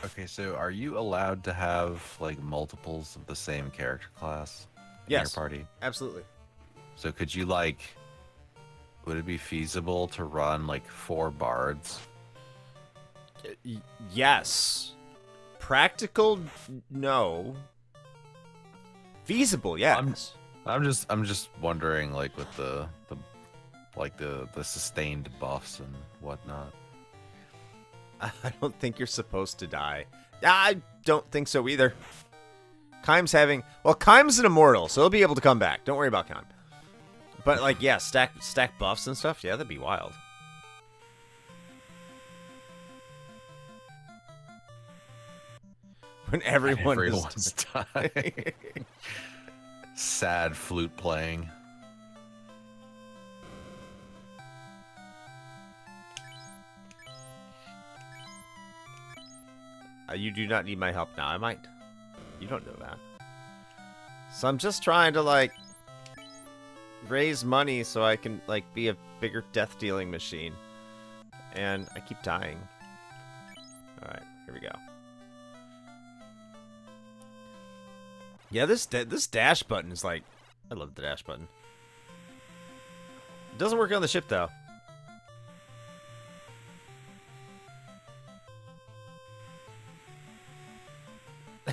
Okay, so are you allowed to have like multiples of the same character class in Yes, your party? absolutely. So could you like, would it be feasible to run like 4 bards? Yes. Practical, no. Feasible, yes. I'm just wondering, like with the sustained buffs and whatnot. I don't think you're supposed to die. I don't think so either. Keim's having... Well, Keim's an immortal, so he'll be able to come back. Don't worry about Keim. But, like, yeah, stack buffs and stuff. Yeah, that'd be wild. When everyone's dying. Sad flute playing. You do not need my help now. I might. You don't know that. So I'm just trying to, like, raise money so I can, like, be a bigger death-dealing machine. And I keep dying. Alright, here we go. Yeah, this dash button is, like... I love the dash button. It doesn't work on the ship, though.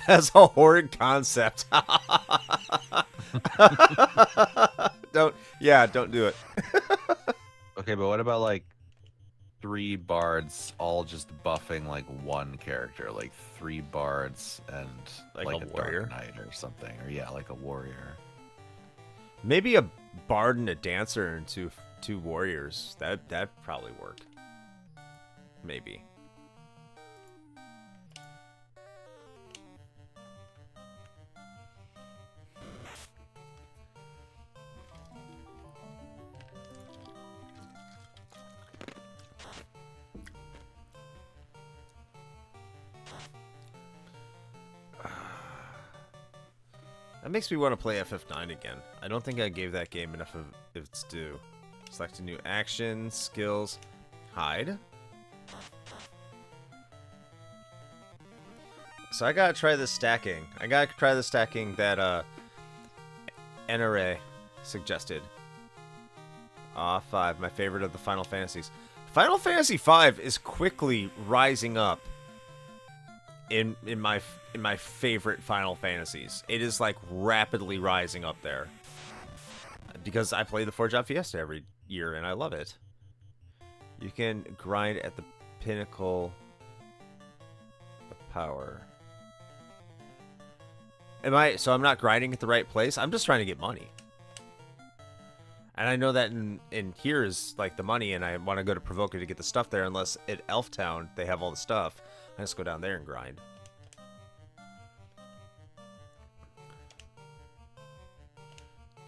As a horrid concept. Don't do it. Okay, but what about like 3 bards all just buffing like one character, like 3 bards and Like like a a warrior? dark knight or something, or yeah, like a warrior. Maybe a bard and a dancer and two warriors. That'd probably work. Maybe. That makes me want to play FF9 again. I don't think I gave that game enough of its due. Select a new action, skills, hide. So I gotta try this stacking. I gotta try the stacking that NRA suggested. Ah, 5, my favorite of the Final Fantasies. Final Fantasy V is quickly rising up in my favorite Final Fantasies. It is like rapidly rising up there. Because I play the 4-Job Fiesta every year and I love it. You can grind at the pinnacle power. So I'm not grinding at the right place? I'm just trying to get money. And I know that in here is like the money, and I want to go to Provoker to get the stuff there, unless at Elf Town they have all the stuff. I just go down there and grind.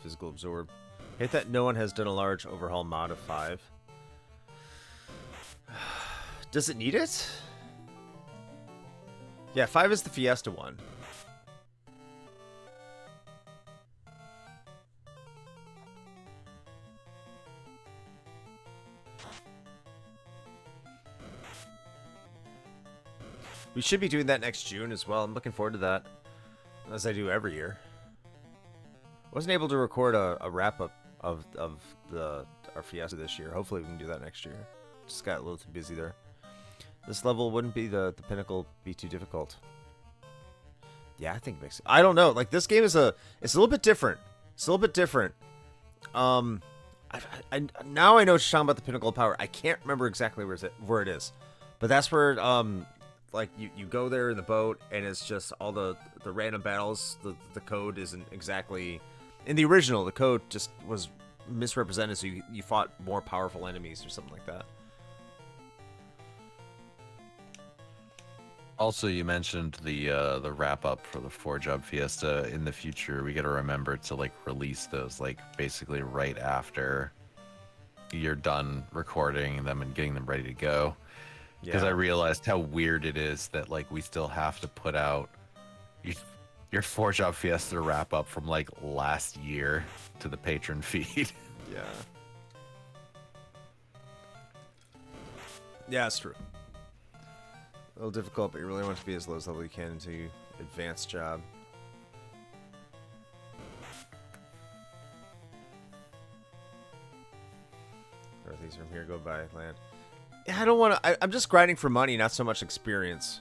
Physical absorb. Hate that no one has done a large overhaul mod of 5. Does it need it? Yeah, 5 is the Fiesta one. We should be doing that next June as well. I'm looking forward to that, as I do every year. Wasn't able to record a wrap-up of our Fiesta this year. Hopefully we can do that next year. Just got a little too busy there. This level wouldn't be the pinnacle be too difficult. Yeah, I think it makes it. I don't know. Like, this game is it's a little bit different. It's a little bit different. Now I know what you're talking about, the pinnacle of power. I can't remember exactly where it is, but that's where like you go there in the boat, and it's just all the random battles. The code isn't exactly in the original. The code just was misrepresented, so you fought more powerful enemies or something like that. Also, you mentioned the wrap up for the 4-job Fiesta. In the future, we got to remember to like release those like basically right after you're done recording them and getting them ready to go. Because I realized how weird it is that like we still have to put out your 4-job Fiesta wrap up from like last year to the patron feed. Yeah. Yeah, it's true. A little difficult, but you really want to be as low as level you can until you advance job. Northeast from here, go by land. Yeah, I don't want to. I'm just grinding for money, not so much experience.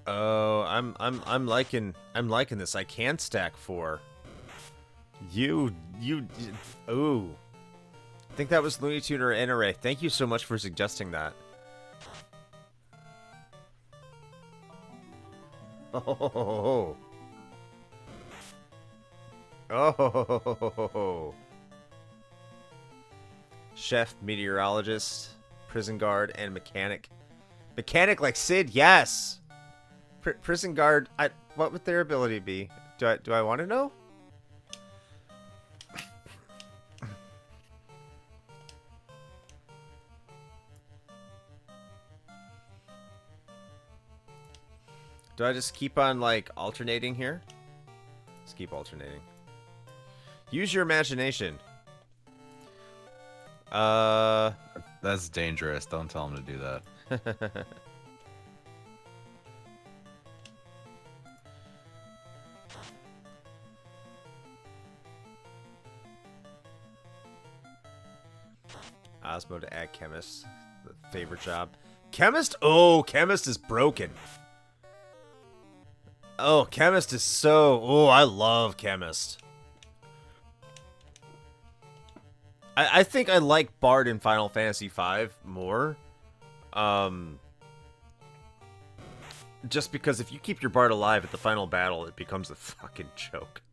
Oh, I'm liking this. I can stack 4. You ooh. I think that was Looney Tune or NRA. Thank you so much for suggesting that. Oh. Oh. Chef, meteorologist, prison guard, and mechanic. Mechanic like Sid, yes. Prison guard. What would their ability be? Do I want to know? Do I just keep on like alternating here? Let's keep alternating. Use your imagination. That's dangerous. Don't tell him to do that. Osmo to add chemist. The favorite job. Chemist? Oh, chemist is broken. Oh, chemist is so... Oh, I love chemist. I think I like Bard in Final Fantasy V more. Just because if you keep your Bard alive at the final battle, it becomes a fucking joke.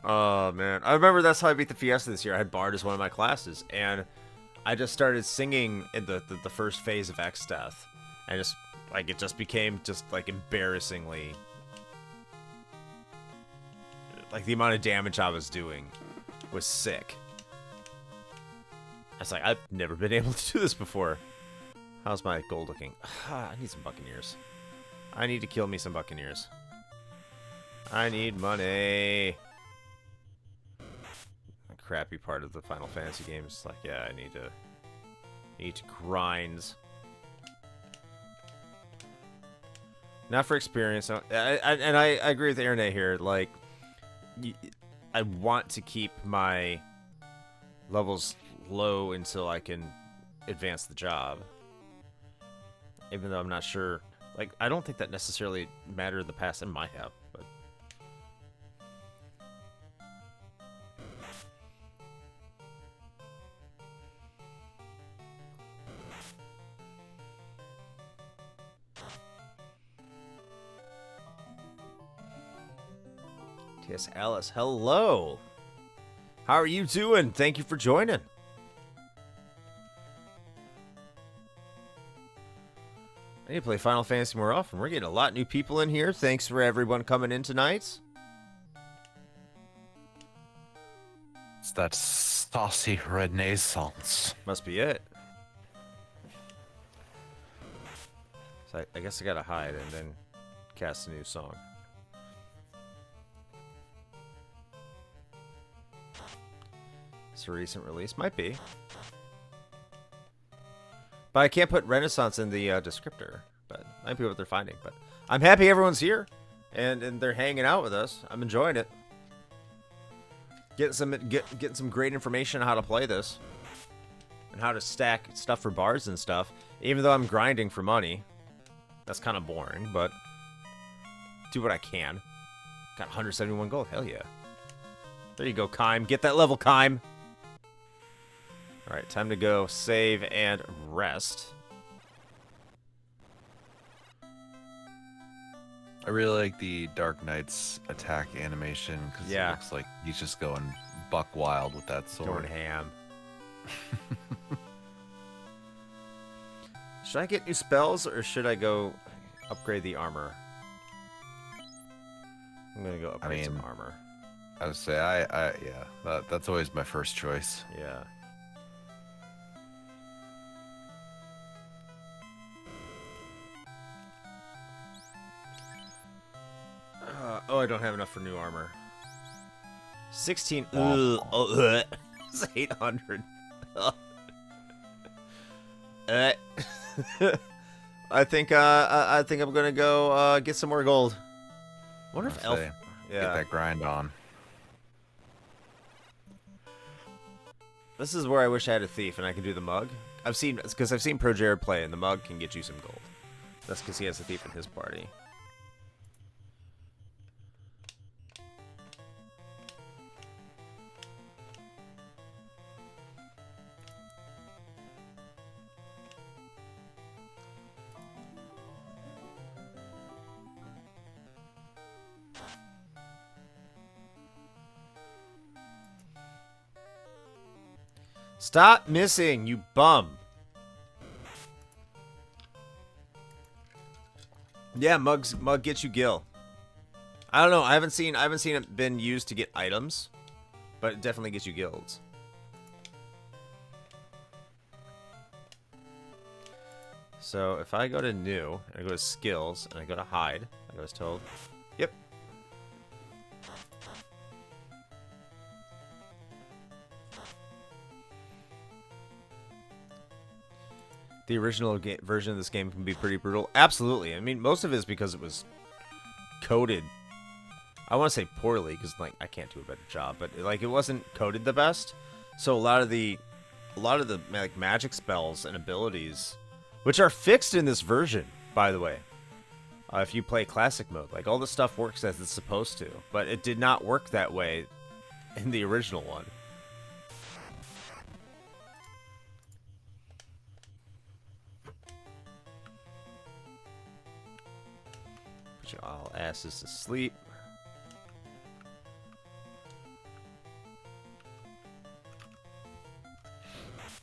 Oh, man. I remember that's how I beat the Fiesta this year. I had Bard as one of my classes, and I just started singing in the first phase of X Death. And just, like, it just became just, like, embarrassingly... Like, the amount of damage I was doing was sick. I was like, I've never been able to do this before. How's my gold looking? I need some Buccaneers. I need to kill me some Buccaneers. I need money. A crappy part of the Final Fantasy game is like, yeah, I need to grind. Not for experience. And I agree with Aaron here. Like, I want to keep my levels low until I can advance the job. Even though I'm not sure. Like, I don't think that necessarily mattered in the past. It might have, but Yes, Alice. Hello. How are you doing? Thank you for joining. I need to play Final Fantasy more often. We're getting a lot of new people in here. Thanks for everyone coming in tonight. It's that saucy renaissance. Must be it. So I guess I gotta hide and then cast a new song. It's a recent release. Might be. But I can't put Renaissance in the descriptor. But might be what they're finding. But I'm happy everyone's here. And they're hanging out with us. I'm enjoying it. Getting some great information on how to play this. And how to stack stuff for bars and stuff. Even though I'm grinding for money. That's kind of boring, but do what I can. Got 171 gold. Hell yeah. There you go, Kime. Get that level, Kime. Alright, time to go save and rest. I really like the Dark Knight's attack animation because it looks like he's just going buck wild with that sword. Going ham. Should I get new spells or should I go upgrade the armor? I'm gonna go upgrade some armor. I would say yeah, that's always my first choice. Yeah. Oh, I don't have enough for new armor. 16. It's 800. I think I'm gonna go get some more gold. I wonder if Elf. Get that grind on. This is where I wish I had a thief and I can do the mug. I've seen Pro Jared play and the mug can get you some gold. That's because he has a thief in his party. Stop missing, you bum. Yeah, mug gets you gil. I don't know. I haven't seen it been used to get items, but it definitely gets you guilds. So if I go to new and I go to skills and I go to hide, like I was told. Yep. The original version of this game can be pretty brutal. Absolutely. I mean, most of it is because it was coded. I want to say poorly because like I can't do a better job, but like it wasn't coded the best. So a lot of the like magic spells and abilities, which are fixed in this version, by the way. If you play classic mode, like all the stuff works as it's supposed to, but it did not work that way in the original one. Put your all asses to sleep.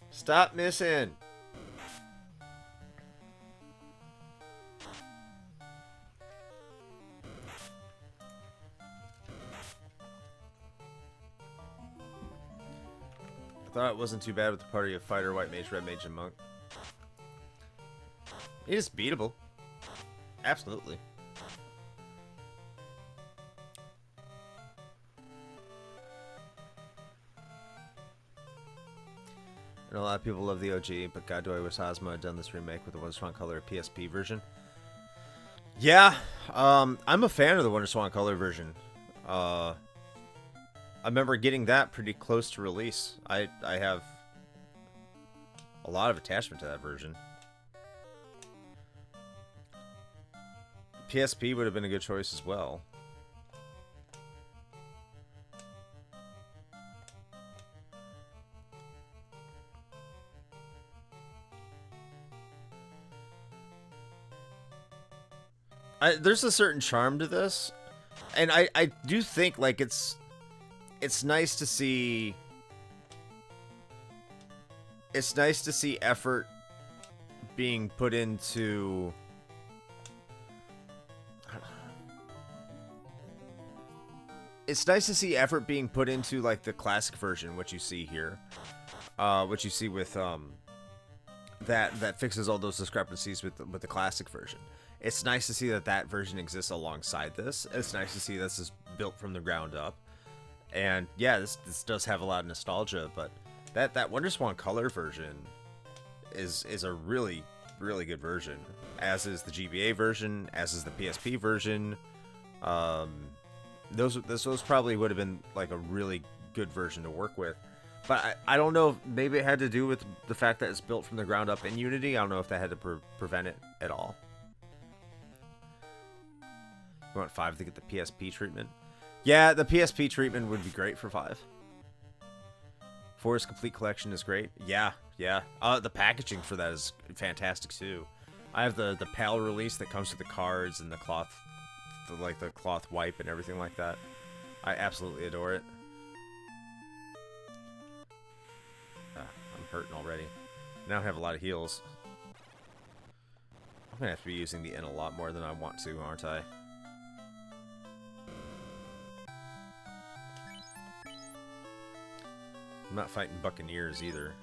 Stop missing. I thought it wasn't too bad with the party of fighter, white mage, red mage, and monk. It is beatable. Absolutely. And a lot of people love the OG, but God, do I wish Ozma had done this remake with the Wonder Swan Color PSP version. Yeah, I'm a fan of the Wonder Swan Color version. I remember getting that pretty close to release. I have a lot of attachment to that version. PSP would have been a good choice as well. There's a certain charm to this, And I do think, like, it's nice to see... It's nice to see effort being put into... It's nice to see effort being put into, like, the classic version, what you see here. What you see with, that fixes all those discrepancies with the classic version. It's nice to see that version exists alongside this. It's nice to see this is built from the ground up. And yeah, this does have a lot of nostalgia, but that WonderSwan Color version is a really, really good version. As is the GBA version, as is the PSP version. Those probably would have been like a really good version to work with. But I don't know if maybe it had to do with the fact that it's built from the ground up in Unity. I don't know if that had to prevent it at all. You want 5 to get the PSP treatment? Yeah, the PSP treatment would be great for 5. 4's complete collection is great. Yeah. The packaging for that is fantastic too. I have the PAL release that comes with the cards and the cloth, the cloth wipe and everything like that. I absolutely adore it. I'm hurting already. Now I have a lot of heals. I'm gonna have to be using the N a lot more than I want to, aren't I? I'm not fighting Buccaneers either.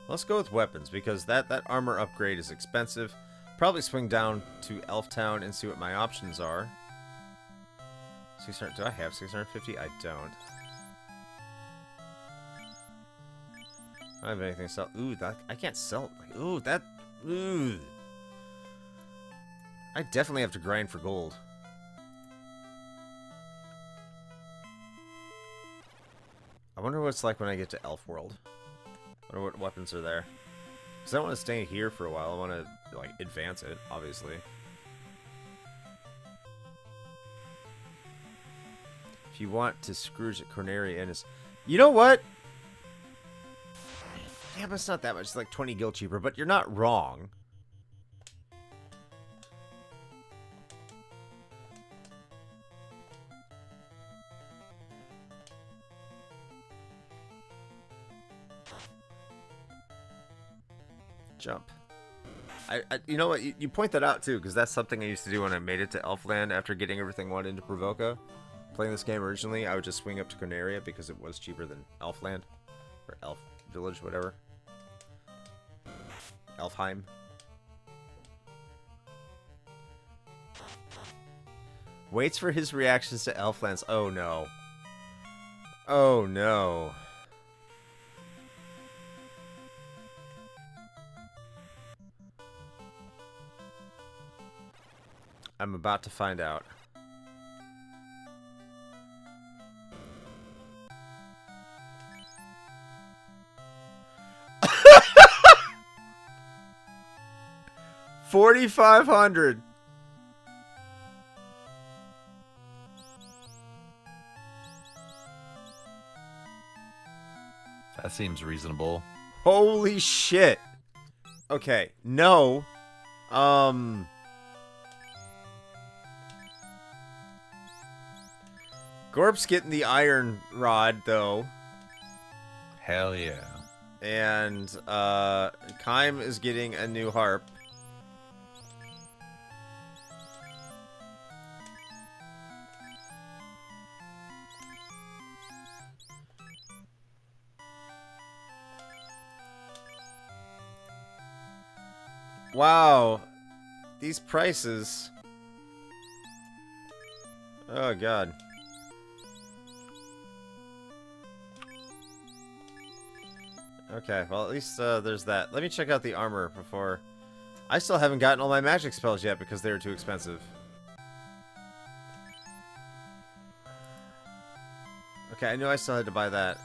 Let's go with weapons, because that armor upgrade is expensive. Probably swing down to Elf Town and see what my options are. 600, do I have 650? I don't. I don't have anything to sell. Ooh, I can't sell. Ooh, ooh. I definitely have to grind for gold. I wonder what it's like when I get to Elf World. I wonder what weapons are there. Because I don't want to stay here for a while. I want to, like, advance it, obviously. If you want to Scrooge at Corneria Innis. You know what? Yeah, but it's not that much. It's like 20 gil cheaper, but you're not wrong. Jump. You know what? You point that out too, because that's something I used to do when I made it to Elfland after getting everything I wanted into Provoca. Playing this game originally, I would just swing up to Corneria because it was cheaper than Elfland. Or Elf Village, whatever. Elfheim. Waits for his reactions to Elflands. Oh no. Oh no. I'm about to find out. $4,500. That seems reasonable. Holy shit. Okay, no. Gorp's getting the iron rod though. Hell yeah. And Kaim is getting a new harp. Wow. These prices. Oh god. Okay, well at least there's that. Let me check out the armor before... I still haven't gotten all my magic spells yet because they were too expensive. Okay, I knew I still had to buy that.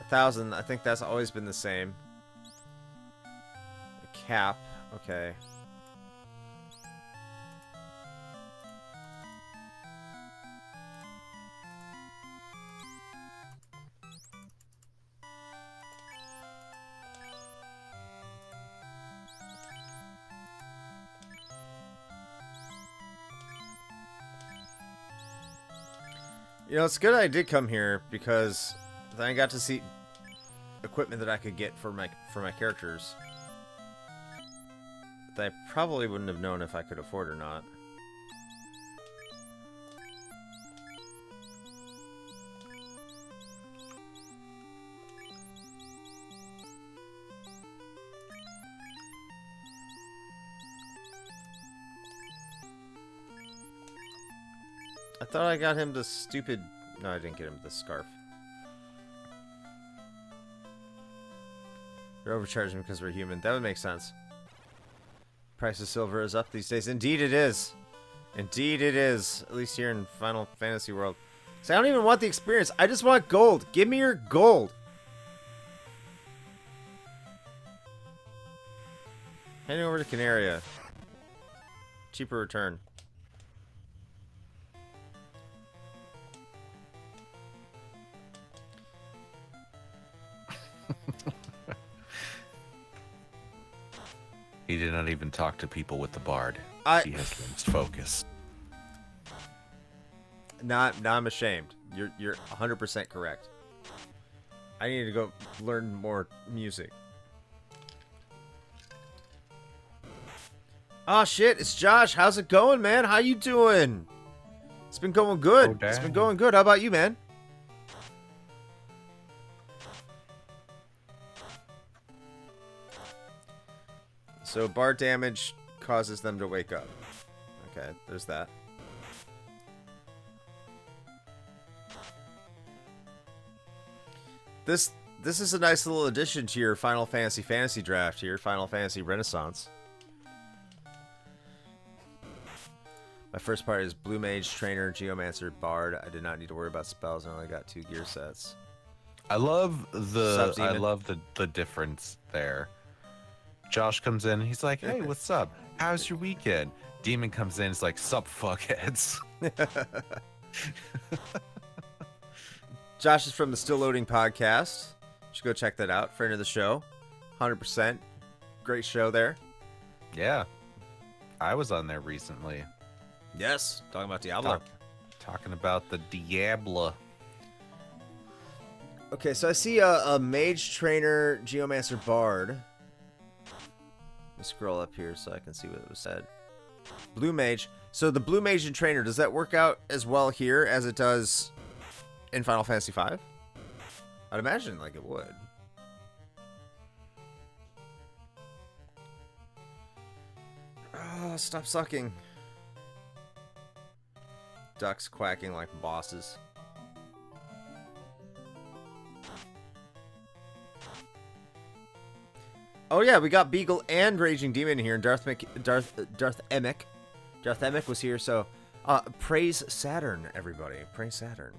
1,000, I think that's always been the same. A cap, okay. You know, it's good I did come here because then I got to see equipment that I could get for my characters that I probably wouldn't have known if I could afford or not. I thought I got him the stupid... No, I didn't get him the scarf. You're overcharging because we're human. That would make sense. Price of silver is up these days. Indeed it is. Indeed it is. At least here in Final Fantasy World. See, I don't even want the experience. I just want gold. Give me your gold. Heading over to Canaria. Cheaper return. He did not even talk to people with the bard. He has lost focus. Now I'm ashamed. You're 100% correct. I need to go learn more music. Oh shit, it's Josh. How's it going, man? How you doing? It's been going good. Oh, it's been going good. How about you, man? So bar damage causes them to wake up. Okay, there's that. This is a nice little addition to your Final Fantasy draft here, Final Fantasy Renaissance. My first part is Blue Mage, Trainer, Geomancer, Bard. I did not need to worry about spells. I only got 2 gear sets. I love the difference there. Josh comes in, he's like, hey, what's up? How's your weekend? Demon comes in, he's like, sup, fuckheads. Josh is from the Still Loading podcast. You should go check that out. Friend of the show. 100%. Great show there. Yeah. I was on there recently. Yes. Talking about Diablo. Talking about the Diablo. Okay, so I see a Mage, Trainer, Geomancer, Bard. Let me scroll up here so I can see what it was said. Blue Mage. So the Blue Mage and Trainer, does that work out as well here as it does in Final Fantasy V? I'd imagine like it would. Oh, stop sucking. Ducks quacking like bosses. Oh yeah, we got Beagle and Raging Demon here, and Darth Emick. Darth Emick was here, so praise Saturn, everybody. Praise Saturn.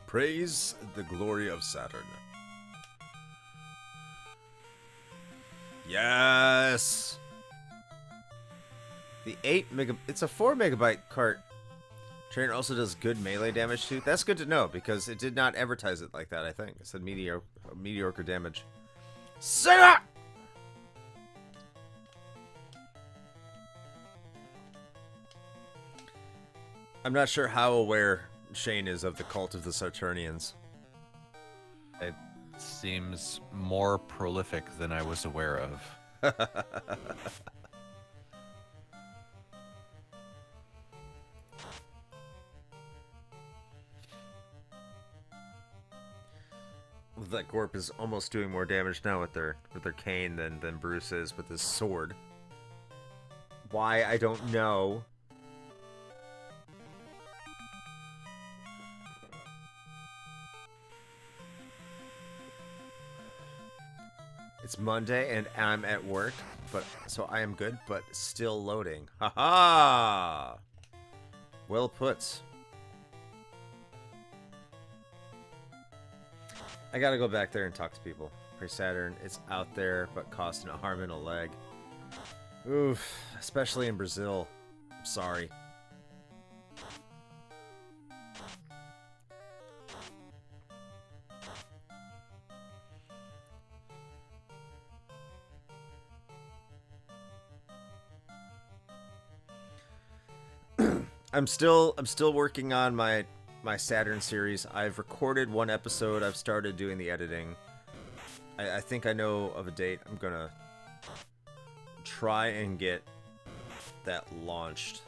Praise the glory of Saturn. Yes. The 8 mega. It's a 4 megabyte cart. Trainer also does good melee damage too. That's good to know because it did not advertise it like that. I think it said mediocre damage. Sega! I'm not sure how aware Shane is of the cult of the Saturnians. It seems more prolific than I was aware of. That Gorp is almost doing more damage now with their cane than Bruce is with his sword. Why, I don't know. It's Monday and I'm at work, but so I am good, but still loading. Haha! Well put. I gotta go back there and talk to people. Praise Saturn, it's out there, but costing a arm and a leg. Oof, especially in Brazil. I'm sorry. I'm still working on my Saturn series. I've recorded one episode. I've started doing the editing. I think I know of a date. I'm gonna try and get that launched.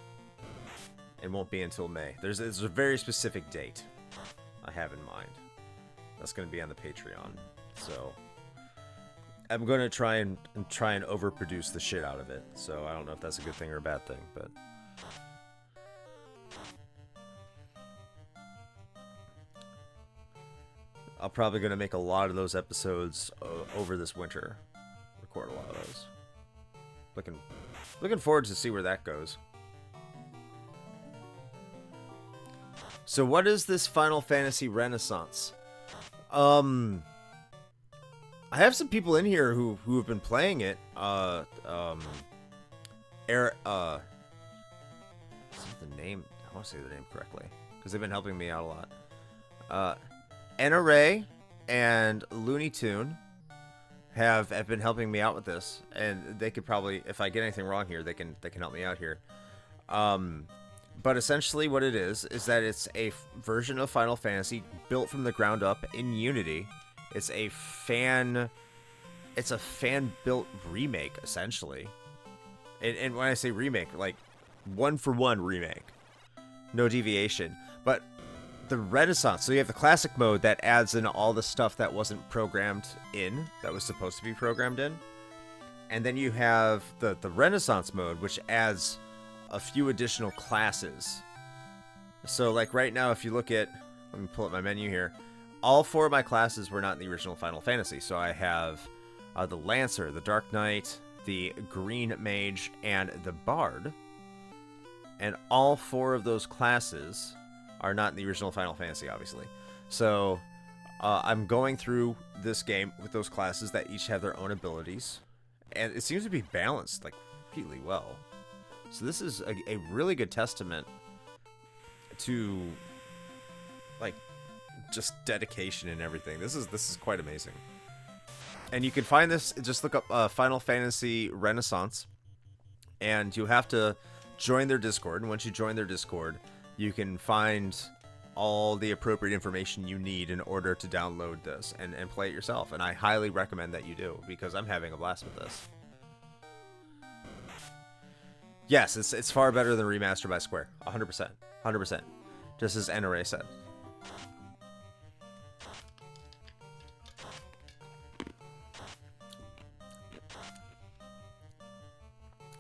It won't be until May. There's a very specific date I have in mind. That's gonna be on the Patreon. So I'm gonna try and overproduce the shit out of it. So I don't know if that's a good thing or a bad thing, but I'm probably gonna make a lot of those episodes over this winter. Record a lot of those. Looking forward to see where that goes. So what is this Final Fantasy Renaissance? I have some people in here who have been playing it. Is the name? I want to say the name correctly because they've been helping me out a lot. NRA and Looney Tune have been helping me out with this, and they could probably, if I get anything wrong here, they can help me out here. But essentially, what it is that it's a version of Final Fantasy built from the ground up in Unity. It's a fan-built remake, essentially. And when I say remake, like one-for-one remake, no deviation. But the Renaissance, so you have the classic mode that adds in all the stuff that wasn't programmed in, that was supposed to be programmed in. And then you have the Renaissance mode, which adds a few additional classes. So like right now, if you look at, let me pull up my menu here, all 4 of my classes were not in the original Final Fantasy. So I have the Lancer, the Dark Knight, the Green Mage, and the Bard. And all 4 of those classes are not in the original Final Fantasy, obviously. So I'm going through this game with those classes that each have their own abilities. And it seems to be balanced like really well. So this is a really good testament to like just dedication and everything. This is quite amazing. And you can find this, just look up Final Fantasy Renaissance, and you have to join their Discord. And once you join their Discord, you can find all the appropriate information you need in order to download this and play it yourself. And I highly recommend that you do, because I'm having a blast with this. Yes, it's far better than Remastered by Square. 100%. 100%. Just as NRA said.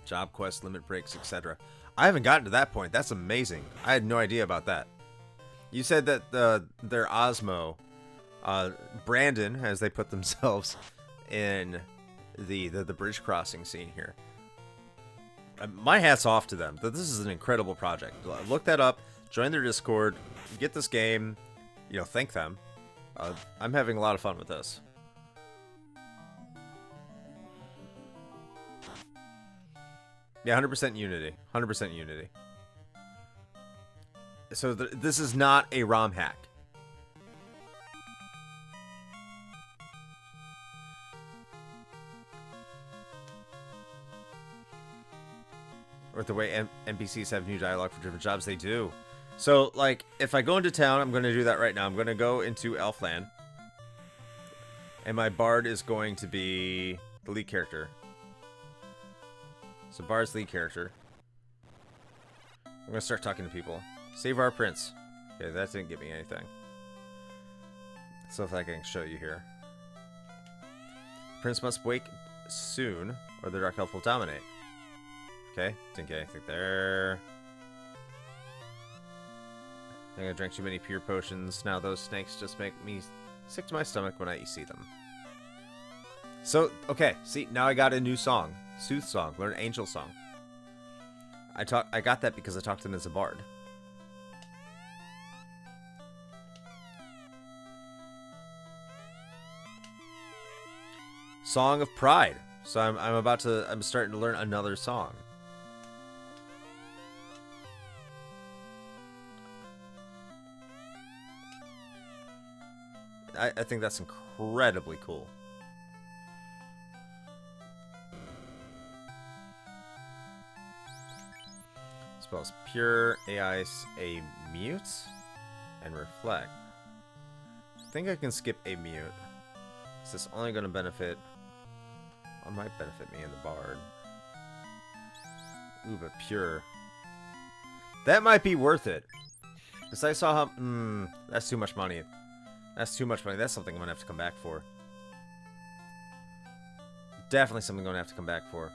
Job quests, limit breaks, etc. I haven't gotten to that point. That's amazing. I had no idea about that. You said that their Osmo, Brandon, as they put themselves in the bridge crossing scene here. My hat's off to them. This is an incredible project. Look that up. Join their Discord. Get this game. You know, thank them. I'm having a lot of fun with this. Yeah, 100% Unity. 100% Unity. So this is not a ROM hack. Or the way NPCs have new dialogue for different jobs, they do. So, like, if I go into town, I'm going to do that right now. I'm going to go into Elfland. And my Bard is going to be the lead character. So, Bard's lead character. I'm going to start talking to people. Save our prince. Okay, that didn't get me anything. So, if I can show you here. Prince must wake soon, or the Dark Elf will dominate. Okay, didn't get anything there. I think I drank too many pure potions. Now those snakes just make me sick to my stomach when I see them. So, okay, see, now I got a new song. Sooth song, learn angel song. I got that because I talked to him as a bard. Song of Pride. So I'm starting to learn another song. I think that's incredibly cool. spells Pure, A-Ice, a Mute, and Reflect. I think I can skip a Mute. Is this only going to benefit... It might benefit me in the Bard. Ooh, but Pure. That might be worth it. Because I saw how... that's too much money. That's too much money. That's something I'm going to have to come back for. Definitely something I'm going to have to come back for.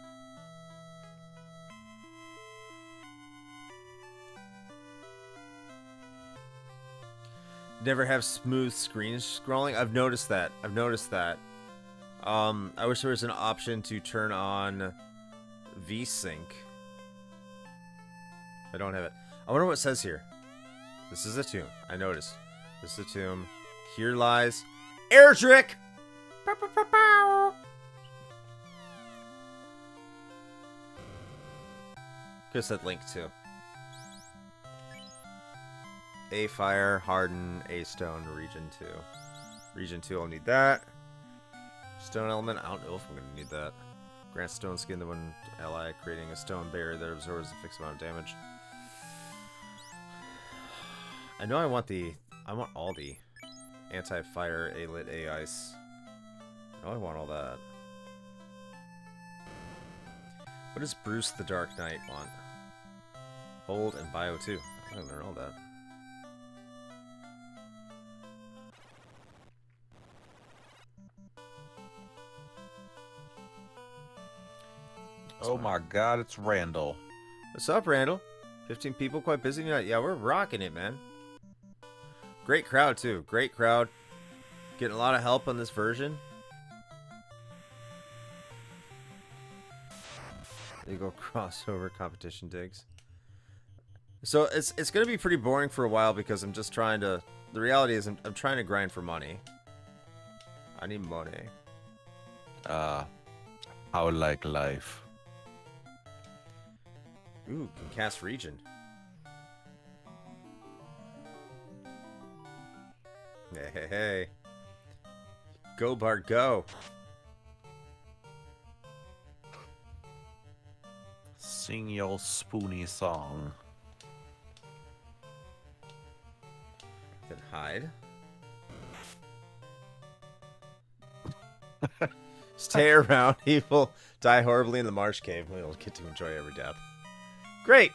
Never have smooth screen scrolling. I've noticed that. I've noticed that. I wish there was an option to turn on VSync. I don't have it. I wonder what it says here. This is a tomb. I noticed. This is a tomb. Here lies Erdrick. Could have said Link too. A fire, harden, a stone, region 2. Region 2, I'll need that. Stone element, I don't know if I'm going to need that. Grant stone skin, the one ally creating a stone barrier that absorbs a fixed amount of damage. I know I want all the anti-fire, A-lit, A-ice. I know I want all that. What does Bruce the Dark Knight want? Hold and bio 2. I don't learn all that. Oh my god, it's Randall. What's up, Randall? 15 people, quite busy tonight. Yeah, we're rocking it, man. Great crowd, too. Great crowd. Getting a lot of help on this version. There you go, crossover competition digs. So it's going to be pretty boring for a while because I'm just trying to... The reality is I'm trying to grind for money. I need money. How like life. Ooh, can cast region. Hey, hey, hey. Go, Bart, go. Sing your spoony song. Then hide. Stay around. People die horribly in the marsh cave. We'll get to enjoy every death. Great.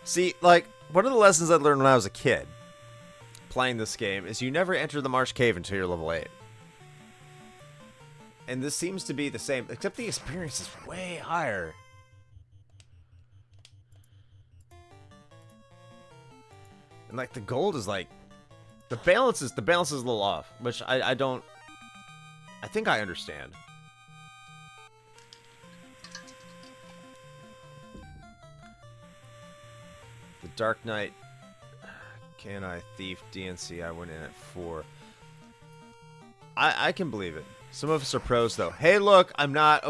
See, like, one of the lessons I learned when I was a kid playing this game is you never enter the marsh cave until you're level 8. And this seems to be the same, except the experience is way higher. And like the gold is like the balance is a little off, which I think I understand. The Dark Knight, can I thief DNC? I went in at 4. I can believe it. Some of us are pros though. Hey, look, I'm not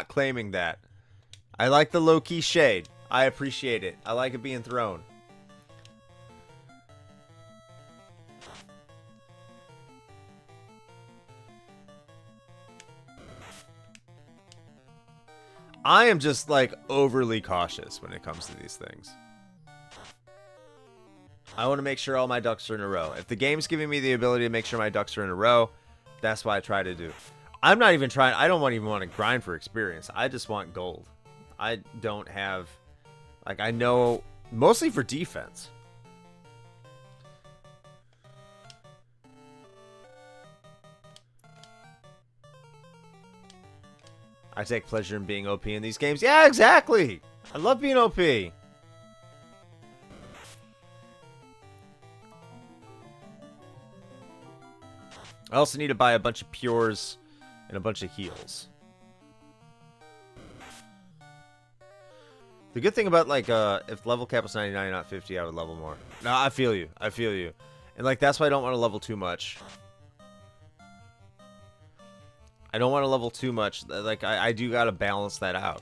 claiming that. I like the low-key shade. I appreciate it. I like it being thrown. I am just, like, overly cautious when it comes to these things. I want to make sure all my ducks are in a row. If the game's giving me the ability to make sure my ducks are in a row, that's what I try to do. I'm not even trying... I don't even want to grind for experience. I just want gold. I don't have... Like, I know... Mostly for defense. I take pleasure in being OP in these games. Yeah, exactly. I love being OP. I also need to buy a bunch of pures and a bunch of heals. The good thing about, like, if level cap was 99 not 50, I would level more. No, I feel you. I feel you. And, like, that's why I don't want to level too much. I don't want to level too much. Like, I do got to balance that out.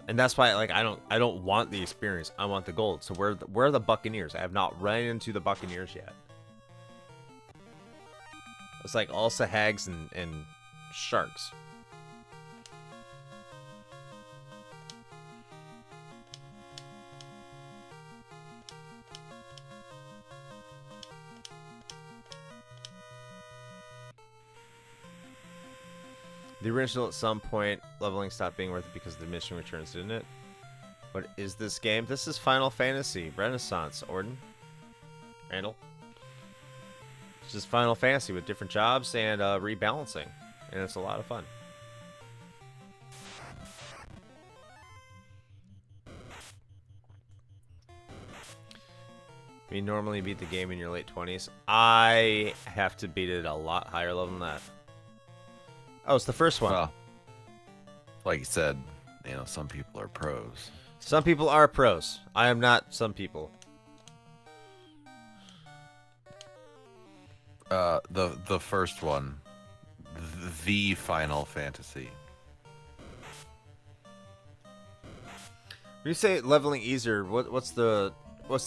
And that's why, like, I don't want the experience. I want the gold. So where are the Buccaneers? I have not run into the Buccaneers yet. It's like all Sahags and sharks. The original, at some point, leveling stopped being worth it because of the mission returns, didn't it? What is this game? This is Final Fantasy Renaissance, Orden. Randall. It's just Final Fantasy with different jobs and rebalancing. And it's a lot of fun. We normally beat the game in your late 20s. I have to beat it a lot higher level than that. Oh, it's the first one. Well, like you said, you know, some people are pros. Some people are pros. I am not some people. The first one, the Final Fantasy. When you say leveling easier, what's the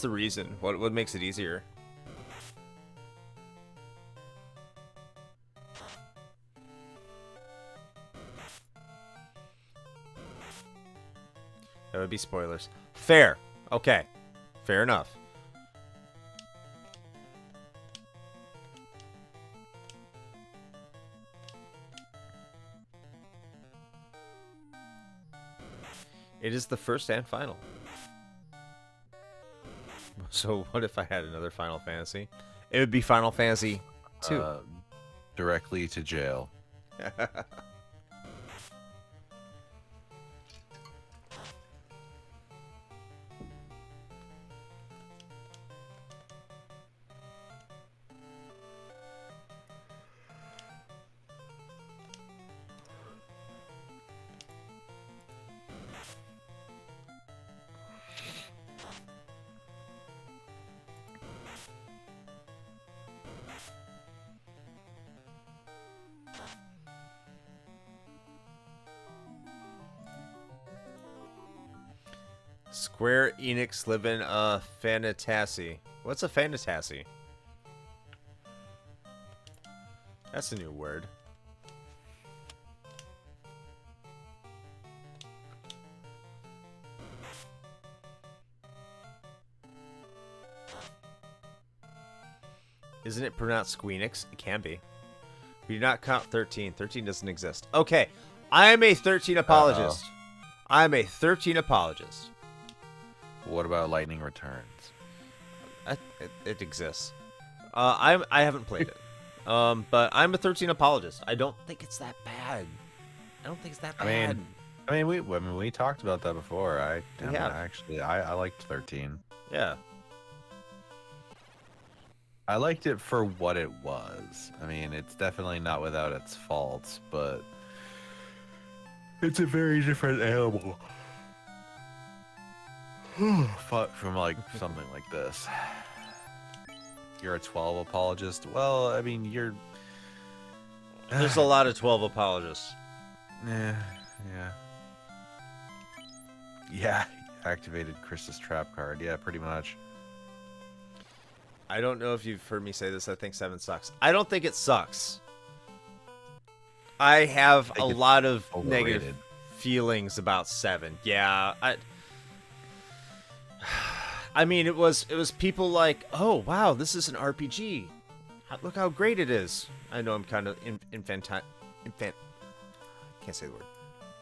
reason? What makes it easier? That would be spoilers. Fair. Okay. Fair enough. It is the first and final. So what if I had another Final Fantasy? It would be Final Fantasy 2. Directly to jail. Square Enix live in a Fantasy. What's a Fantasy? That's a new word. Isn't it pronounced Squeenix? It can be. We do not count 13. 13 doesn't exist. Okay. I am a 13 apologist. I'm a 13 apologist. What about Lightning Returns? It exists. I haven't played it. But I'm a 13 apologist. I don't think it's that bad. I don't think it's that bad. I mean, we talked about that before. I liked 13. Yeah. I liked it for what it was. I mean, it's definitely not without its faults, but it's a very different animal. Fuck from like something like this. You're a 12 apologist. Well, I mean, you're. There's a lot of 12 apologists. Yeah. Yeah. Activated Chris's trap card. Yeah, pretty much. I don't know if you've heard me say this. I think 7 sucks. I don't think it sucks. I have a lot of negative feelings about 7. Yeah, I mean, it was people like, oh wow, this is an RPG. Look how great it is. I know I'm kind of can't say the word.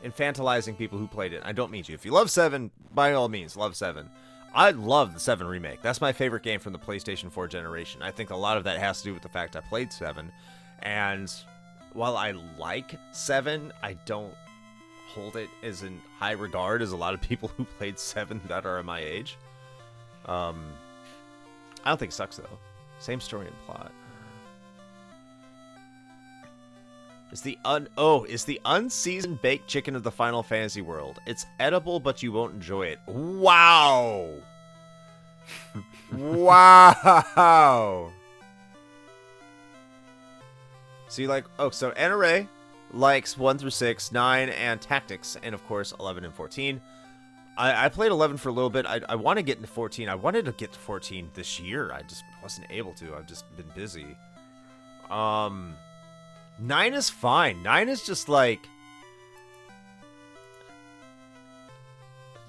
Infantilizing people who played it. I don't mean to. If you love 7, by all means, love 7. I love the 7 remake. That's my favorite game from the PlayStation 4 generation. I think a lot of that has to do with the fact I played 7. And while I like 7, I don't hold it as in high regard as a lot of people who played 7 that are my age. I don't think it sucks, though. Same story and plot. It's the unseasoned baked chicken of the Final Fantasy world. It's edible, but you won't enjoy it. Wow! Wow! So you like... Oh, so NRA likes 1 through 6, 9, and Tactics, and of course 11 and 14. I played 11 for a little bit. I want to get into 14. I wanted to get to 14 this year. I just wasn't able to. I've just been busy. 9 is fine. 9 is just like,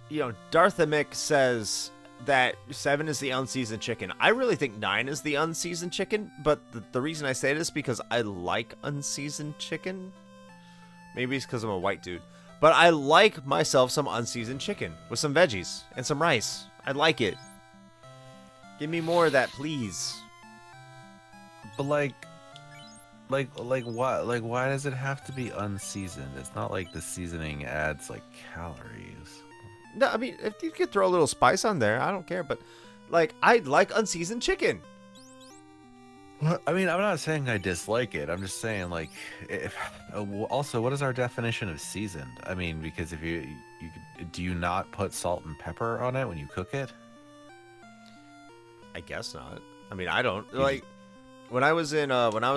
you know, Darthamic says that 7 is the unseasoned chicken. I really think 9 is the unseasoned chicken, but the reason I say this is because I like unseasoned chicken. Maybe it's because I'm a white dude. But I like myself some unseasoned chicken with some veggies and some rice. I like it. Give me more of that, please. But like what? Like, why does it have to be unseasoned? It's not like the seasoning adds like calories. No, I mean, if you could throw a little spice on there, I don't care. But like, I like unseasoned chicken. I mean, I'm not saying I dislike it. I'm just saying, like, if also, what is our definition of seasoned? I mean, because if you do you not put salt and pepper on it when you cook it? I guess not. I mean, I don't like. When I was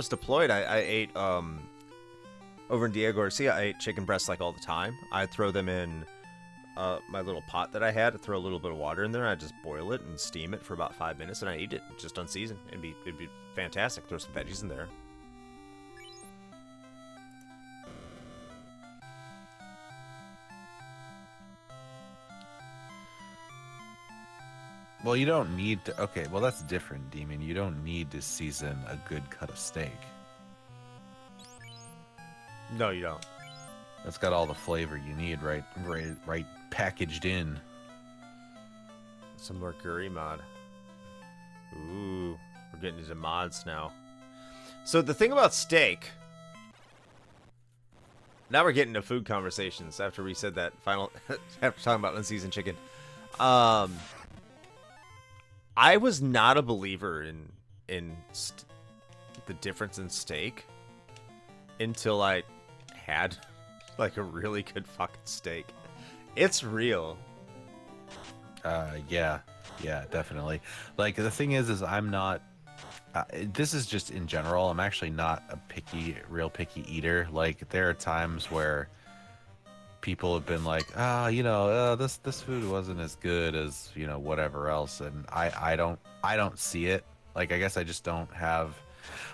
deployed, I ate over in Diego Garcia. I ate chicken breasts like all the time. I'd throw them in my little pot that I had. I'd throw a little bit of water in there. I'd just boil it and steam it for about 5 minutes, and I eat it just unseasoned. It'd be fantastic. Throw some veggies in there. Well, you don't need to. Okay, well, that's different, Demon. You don't need to season a good cut of steak. No, you don't. That's got all the flavor you need, right packaged in. Some more curry mod. Ooh, we're getting into mods now. So the thing about steak. Now we're getting to food conversations after we said that final. After talking about unseasoned chicken. I was not a believer in the difference in steak until I had like a really good fucking steak. It's real. Yeah, definitely. Like, the thing is I'm not. This is just in general. I'm actually not a real picky eater. Like, there are times where people have been like, this food wasn't as good as, whatever else, and I don't see it. Like, I guess I just don't have.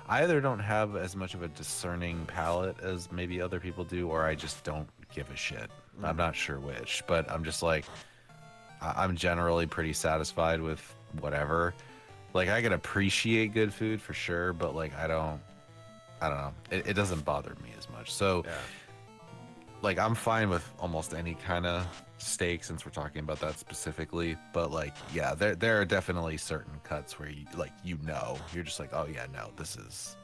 I either don't have as much of a discerning palate as maybe other people do, or I just don't give a shit. I'm not sure which, but I'm just like, I'm generally pretty satisfied with whatever. Like, I can appreciate good food for sure, but like, I don't know. It doesn't bother me as much. So, yeah. Like, I'm fine with almost any kind of steak, since we're talking about that specifically. But like, yeah, there are definitely certain cuts where you're just like, oh yeah, no, this is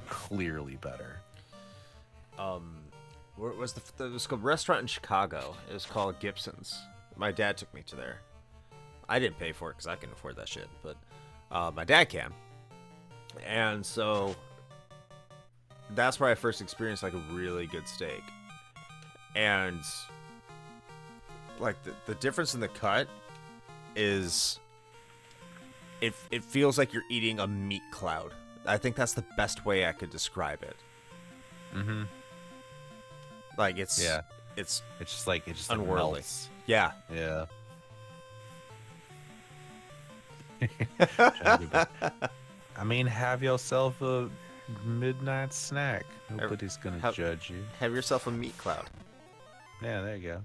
clearly better. Where was there was a restaurant in Chicago. It was called Gibson's. My dad took me to there. I didn't pay for it because I can afford that shit, but my dad can. And so that's where I first experienced like a really good steak. And like the difference in the cut is it feels like you're eating a meat cloud. I think that's the best way I could describe it. Mm-hmm. Like it's just unworldly. Melts. Yeah. Yeah. I mean, have yourself a midnight snack. Nobody's gonna judge you. Have yourself a meat cloud. Yeah, there you go.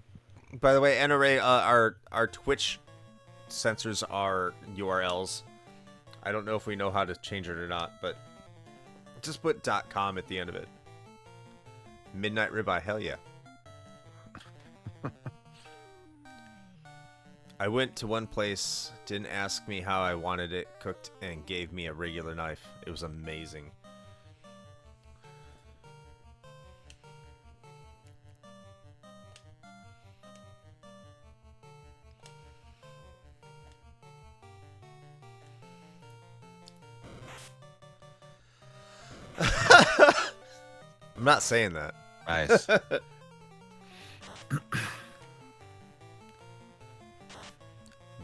By the way, NRA, our Twitch censors our URLs. I don't know if we know how to change it or not, but just put .com at the end of it. Midnight Ribeye, hell yeah. I went to one place, didn't ask me how I wanted it cooked, and gave me a regular knife. It was amazing. I'm not saying that. Nice.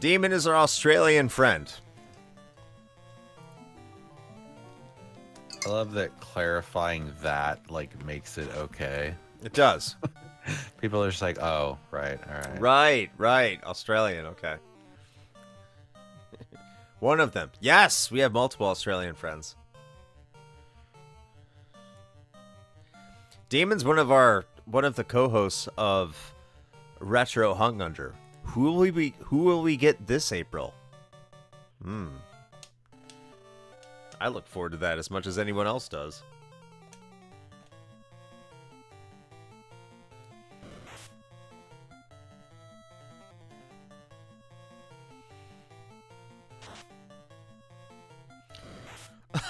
Demon is our Australian friend. I love that clarifying that like makes it okay. It does. People are just like, oh, right, all right. Right. Australian, okay. One of them. Yes, we have multiple Australian friends. Damon's one of the co-hosts of Retro Hung Under. Who will we get this April? I look forward to that as much as anyone else does.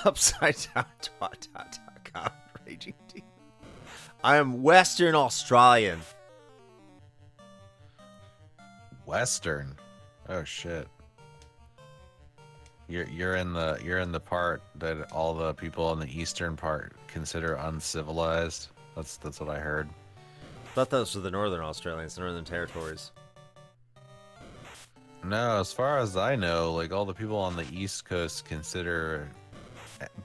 UpsideDown.com Raging Demon. I am Western Australian. Western. Oh shit. You're in the part that all the people on the eastern part consider uncivilized. That's what I heard. I thought those were the Northern Australians, the Northern Territories. No, as far as I know, like all the people on the East Coast consider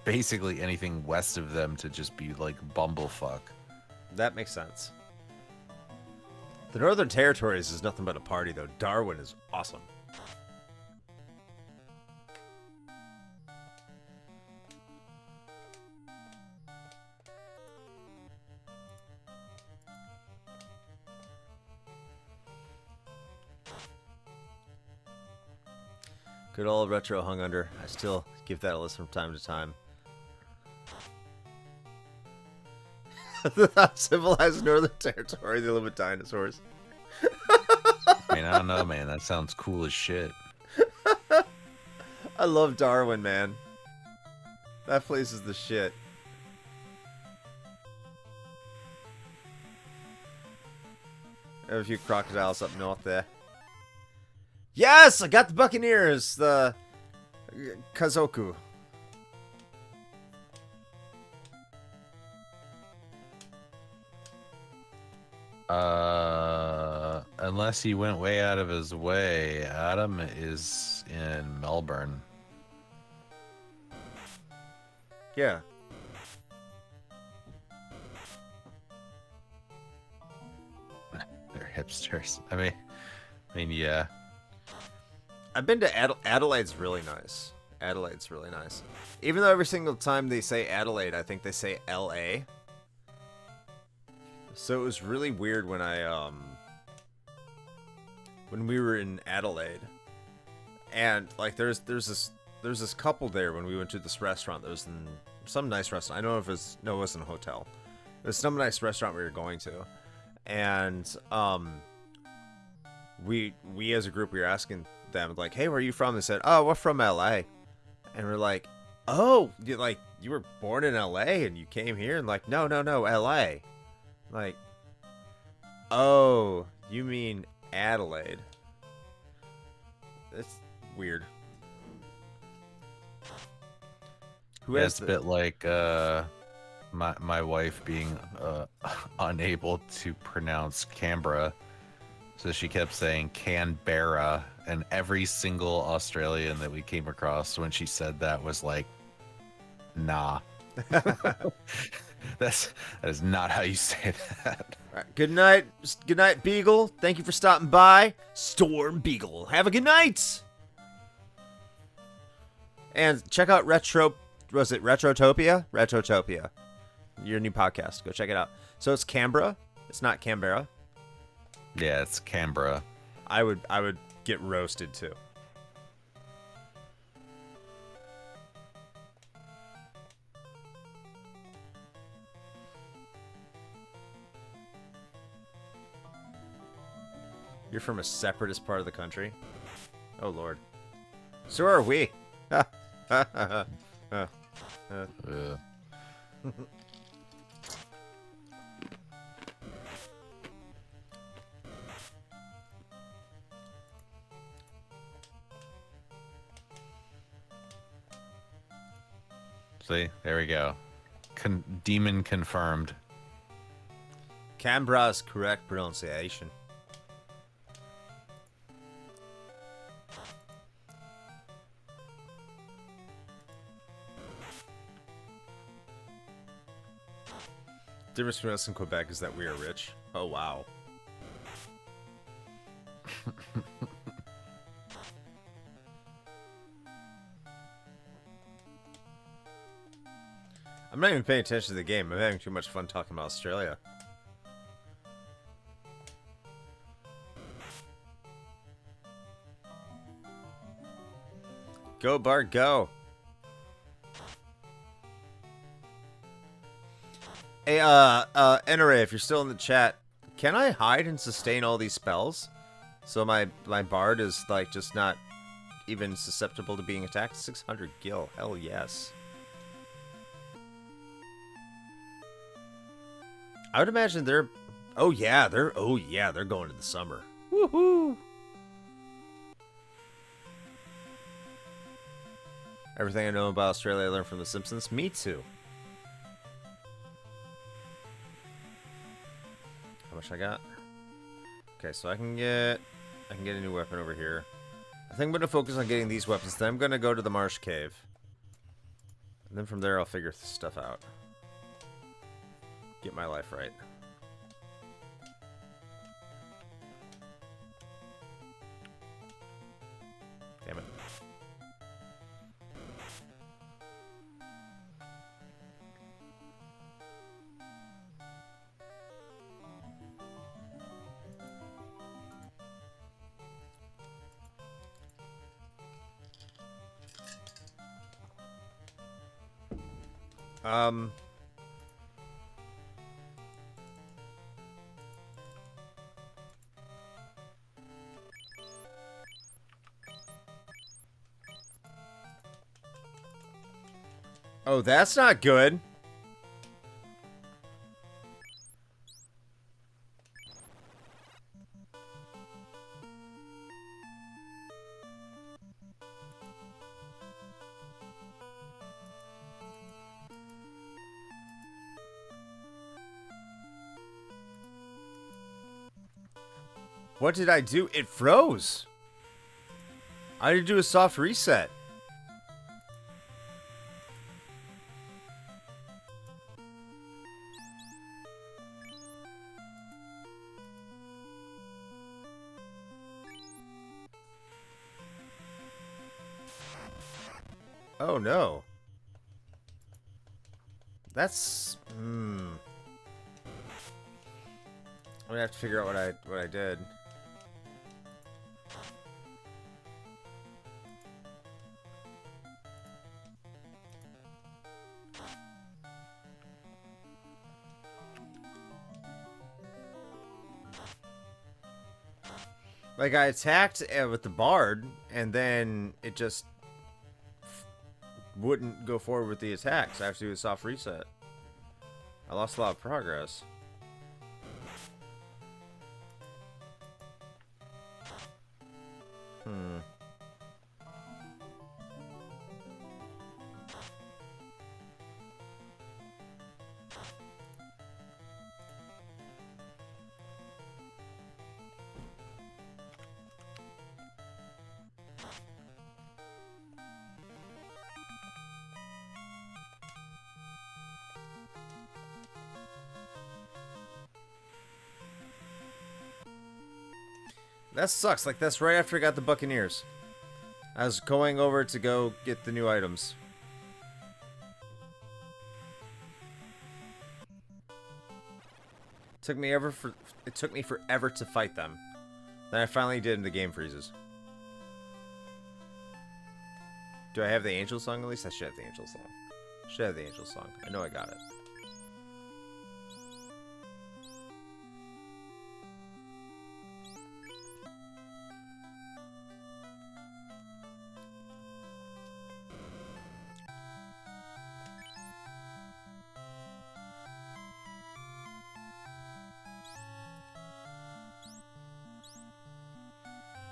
basically anything west of them to just be like bumblefuck. That makes sense. The Northern Territories is nothing but a party, though. Darwin is awesome. Good old Retro Hung Under. I still give that a listen from time to time. The uncivilized Northern Territory, they live with dinosaurs. I mean, I don't know, man. That sounds cool as shit. I love Darwin, man. That place is the shit. I have a few crocodiles up north there. Yes! I got the Buccaneers! The Kazoku. Unless he went way out of his way, Adam is in Melbourne. Yeah. They're hipsters. I mean, yeah. I've been to Adelaide's really nice. Adelaide's really nice. Even though every single time they say Adelaide, I think they say L.A. So it was really weird when when we were in Adelaide, and like there's this couple there when we went to this restaurant that was in some nice restaurant. I don't know if it wasn't a hotel. It was some nice restaurant we were going to, and we as a group we were asking them like, hey, where are you from? They said, oh, we're from LA. And we're like, oh, you were born in LA and you came here? And like, no, LA. Like, oh, you mean Adelaide. That's weird. It's a bit like my wife being unable to pronounce Canberra, so she kept saying Canberra, and every single Australian that we came across when she said that was like, nah. That is not how you say that. All right, good night, Beagle. Thank you for stopping by. Storm Beagle. Have a good night. And check out Retrotopia? Retrotopia. Your new podcast. Go check it out. So it's Canberra. It's not Canberra. Yeah, it's Canberra. I would get roasted too. You're from a separatist part of the country? Oh, Lord. So are we. See, there we go. Demon confirmed. Canberra's correct pronunciation. Difference between us and Quebec is that we are rich. Oh, wow. I'm not even paying attention to the game. I'm having too much fun talking about Australia. Go, Bart, go. Hey, NRA, if you're still in the chat, can I hide and sustain all these spells? So my Bard is, like, just not even susceptible to being attacked? 600 gil. Hell yes. I would imagine they're... Oh, yeah, they're going to the summer. Woohoo! Everything I know about Australia I learned from The Simpsons. Me too. How much I got? Okay, so I can get a new weapon over here. I think I'm going to focus on getting these weapons. Then I'm going to go to the Marsh Cave. And then from there I'll figure stuff out. Get my life right. Damn it. Oh, that's not good. What did I do? It froze. I had to do a soft reset. Oh no. That's I'm gonna have to figure out what I did. Like, I attacked with the Bard, and then it just wouldn't go forward with the attack, so I have to do a soft reset. I lost a lot of progress. That sucks. Like, that's right after I got the Buccaneers. I was going over to go get the new items. It took me forever to fight them. Then I finally did, and the game freezes. Do I have the Angel Song at least? I should have the Angel Song. Should have the Angel Song. I know I got it.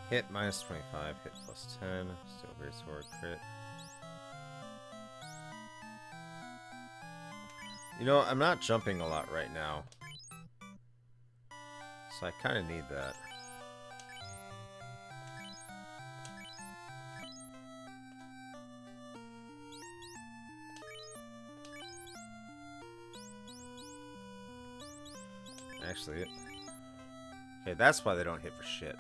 Hit minus 25, hit plus 10, still great sword, crit. You know, I'm not jumping a lot right now. So I kind of need that. Actually, okay, that's why they don't hit for shit.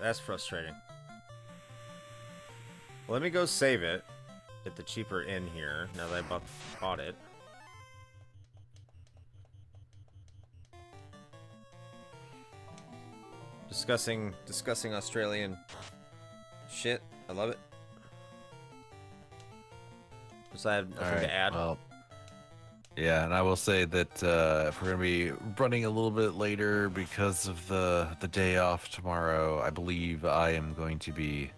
That's frustrating. Well, let me go save it. Get the cheaper in here now that I bought it. Discussing Australian shit. I love it. So I have nothing to add. Well, yeah, and I will say that if we're gonna be running a little bit later because of the day off tomorrow, I believe I am going to be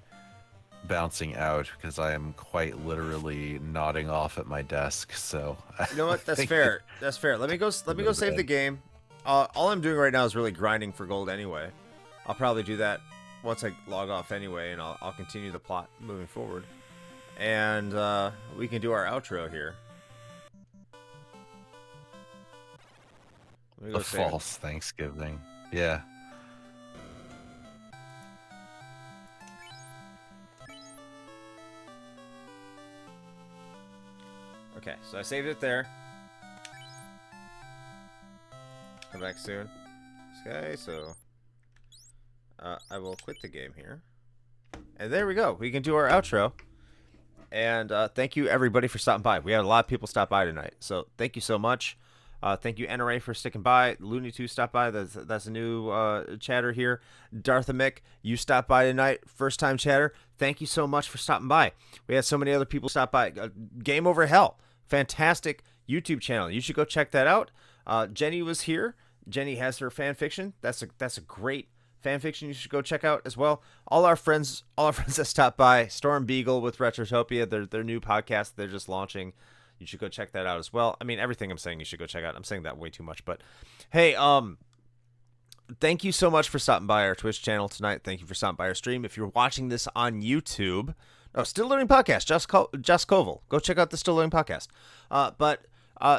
bouncing out because I am quite literally nodding off at my desk. So you know what? That's fair. That's fair. Let me go save the game. All I'm doing right now is really grinding for gold anyway. I'll probably do that once I log off anyway, and I'll continue the plot moving forward. And we can do our outro here. The false Thanksgiving. Yeah. Okay, so I saved it there. Come back soon. Okay, so I will quit the game here. And there we go. We can do our outro. And thank you, everybody, for stopping by. We had a lot of people stop by tonight. So thank you so much. Thank you, NRA, for sticking by. Looney 2 stopped by. That's a new chatter here. Darthamic, you stopped by tonight. First-time chatter. Thank you so much for stopping by. We had so many other people stop by. Game Over Hell. Fantastic YouTube channel. You should go check that out. Jenny was here. Jenny has her fan fiction. That's a great fan fiction you should go check out as well. All our friends that stopped by. Storm Beagle with Retrotopia, their new podcast they're just launching. You should go check that out as well. I mean, everything I'm saying you should go check out. I'm saying that way too much, but hey, thank you so much for stopping by our Twitch channel tonight. Thank you for stopping by our stream. If you're watching this on YouTube, Still Learning Podcast, Just Koval. Go check out the Still Learning Podcast. But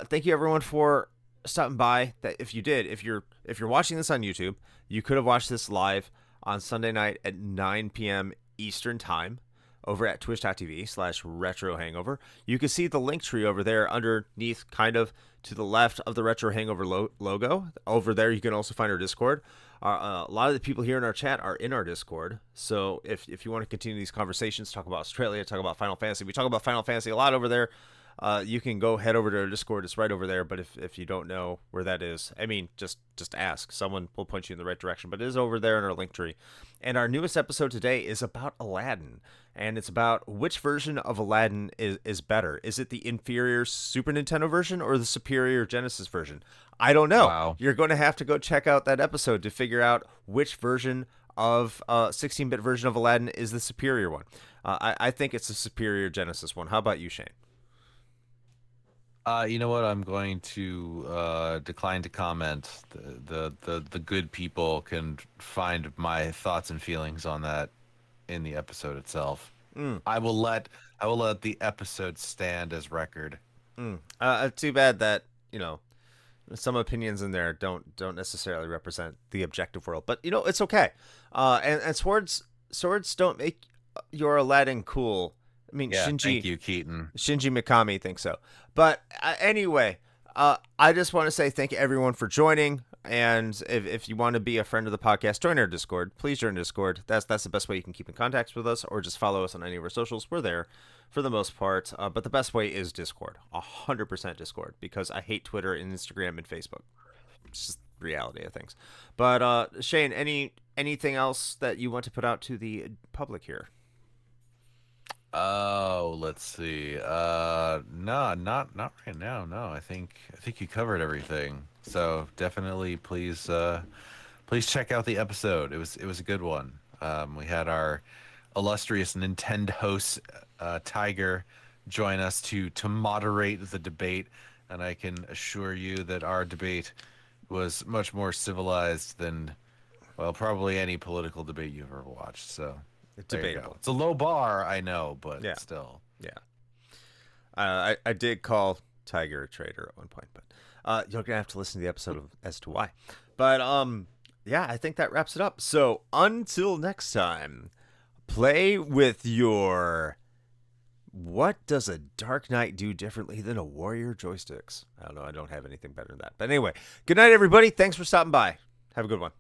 thank you everyone for stopping by. That if you're watching this on YouTube, you could have watched this live on Sunday night at 9 p.m. Eastern Time over at twitch.tv/retrohangover. You can see the link tree over there underneath, kind of to the left of the Retro Hangover logo. Over there, you can also find our Discord. A lot of the people here in our chat are in our Discord. So if you want to continue these conversations, talk about Australia, talk about Final Fantasy. We talk about Final Fantasy a lot over there. You can go head over to our Discord. It's right over there. But if you don't know where that is, I mean, just ask. Someone will point you in the right direction. But it is over there in our link tree. And our newest episode today is about Aladdin. And it's about which version of Aladdin is better. Is it the inferior Super Nintendo version or the superior Genesis version? I don't know. Wow. You're going to have to go check out that episode to figure out which version of 16-bit version of Aladdin is the superior one. I think it's the superior Genesis one. How about you, Shane? You know what? I'm going to decline to comment. The good people can find my thoughts and feelings on that in the episode itself. I will let the episode stand as record. Too bad that some opinions in there don't necessarily represent the objective world, but it's okay. And swords don't make your Aladdin cool. I mean, yeah, thank you, Keaton. Shinji Mikami thinks so. But anyway, I just want to say thank you everyone for joining. And if you want to be a friend of the podcast, join our Discord. Please join Discord. That's the best way you can keep in contact with us, or just follow us on any of our socials. We're there for the most part. But the best way is Discord. 100% Discord, because I hate Twitter and Instagram and Facebook. It's just the reality of things. But Shane, anything else that you want to put out to the public here? Oh, let's see. No, not right now. No, I think you covered everything. So definitely, please check out the episode. It was a good one. We had our illustrious Nintendo host Tiger join us to moderate the debate, and I can assure you that our debate was much more civilized than, well, probably any political debate you've ever watched. So. Debatable. It's a low bar, I know, but still. Yeah. I did call Tiger a traitor at one point, but You're gonna have to listen to the episode as to why. But yeah, I think that wraps it up. So until next time, play with your. What does a Dark Knight do differently than a Warrior joysticks? I don't know. I don't have anything better than that. But anyway, good night, everybody. Thanks for stopping by. Have a good one.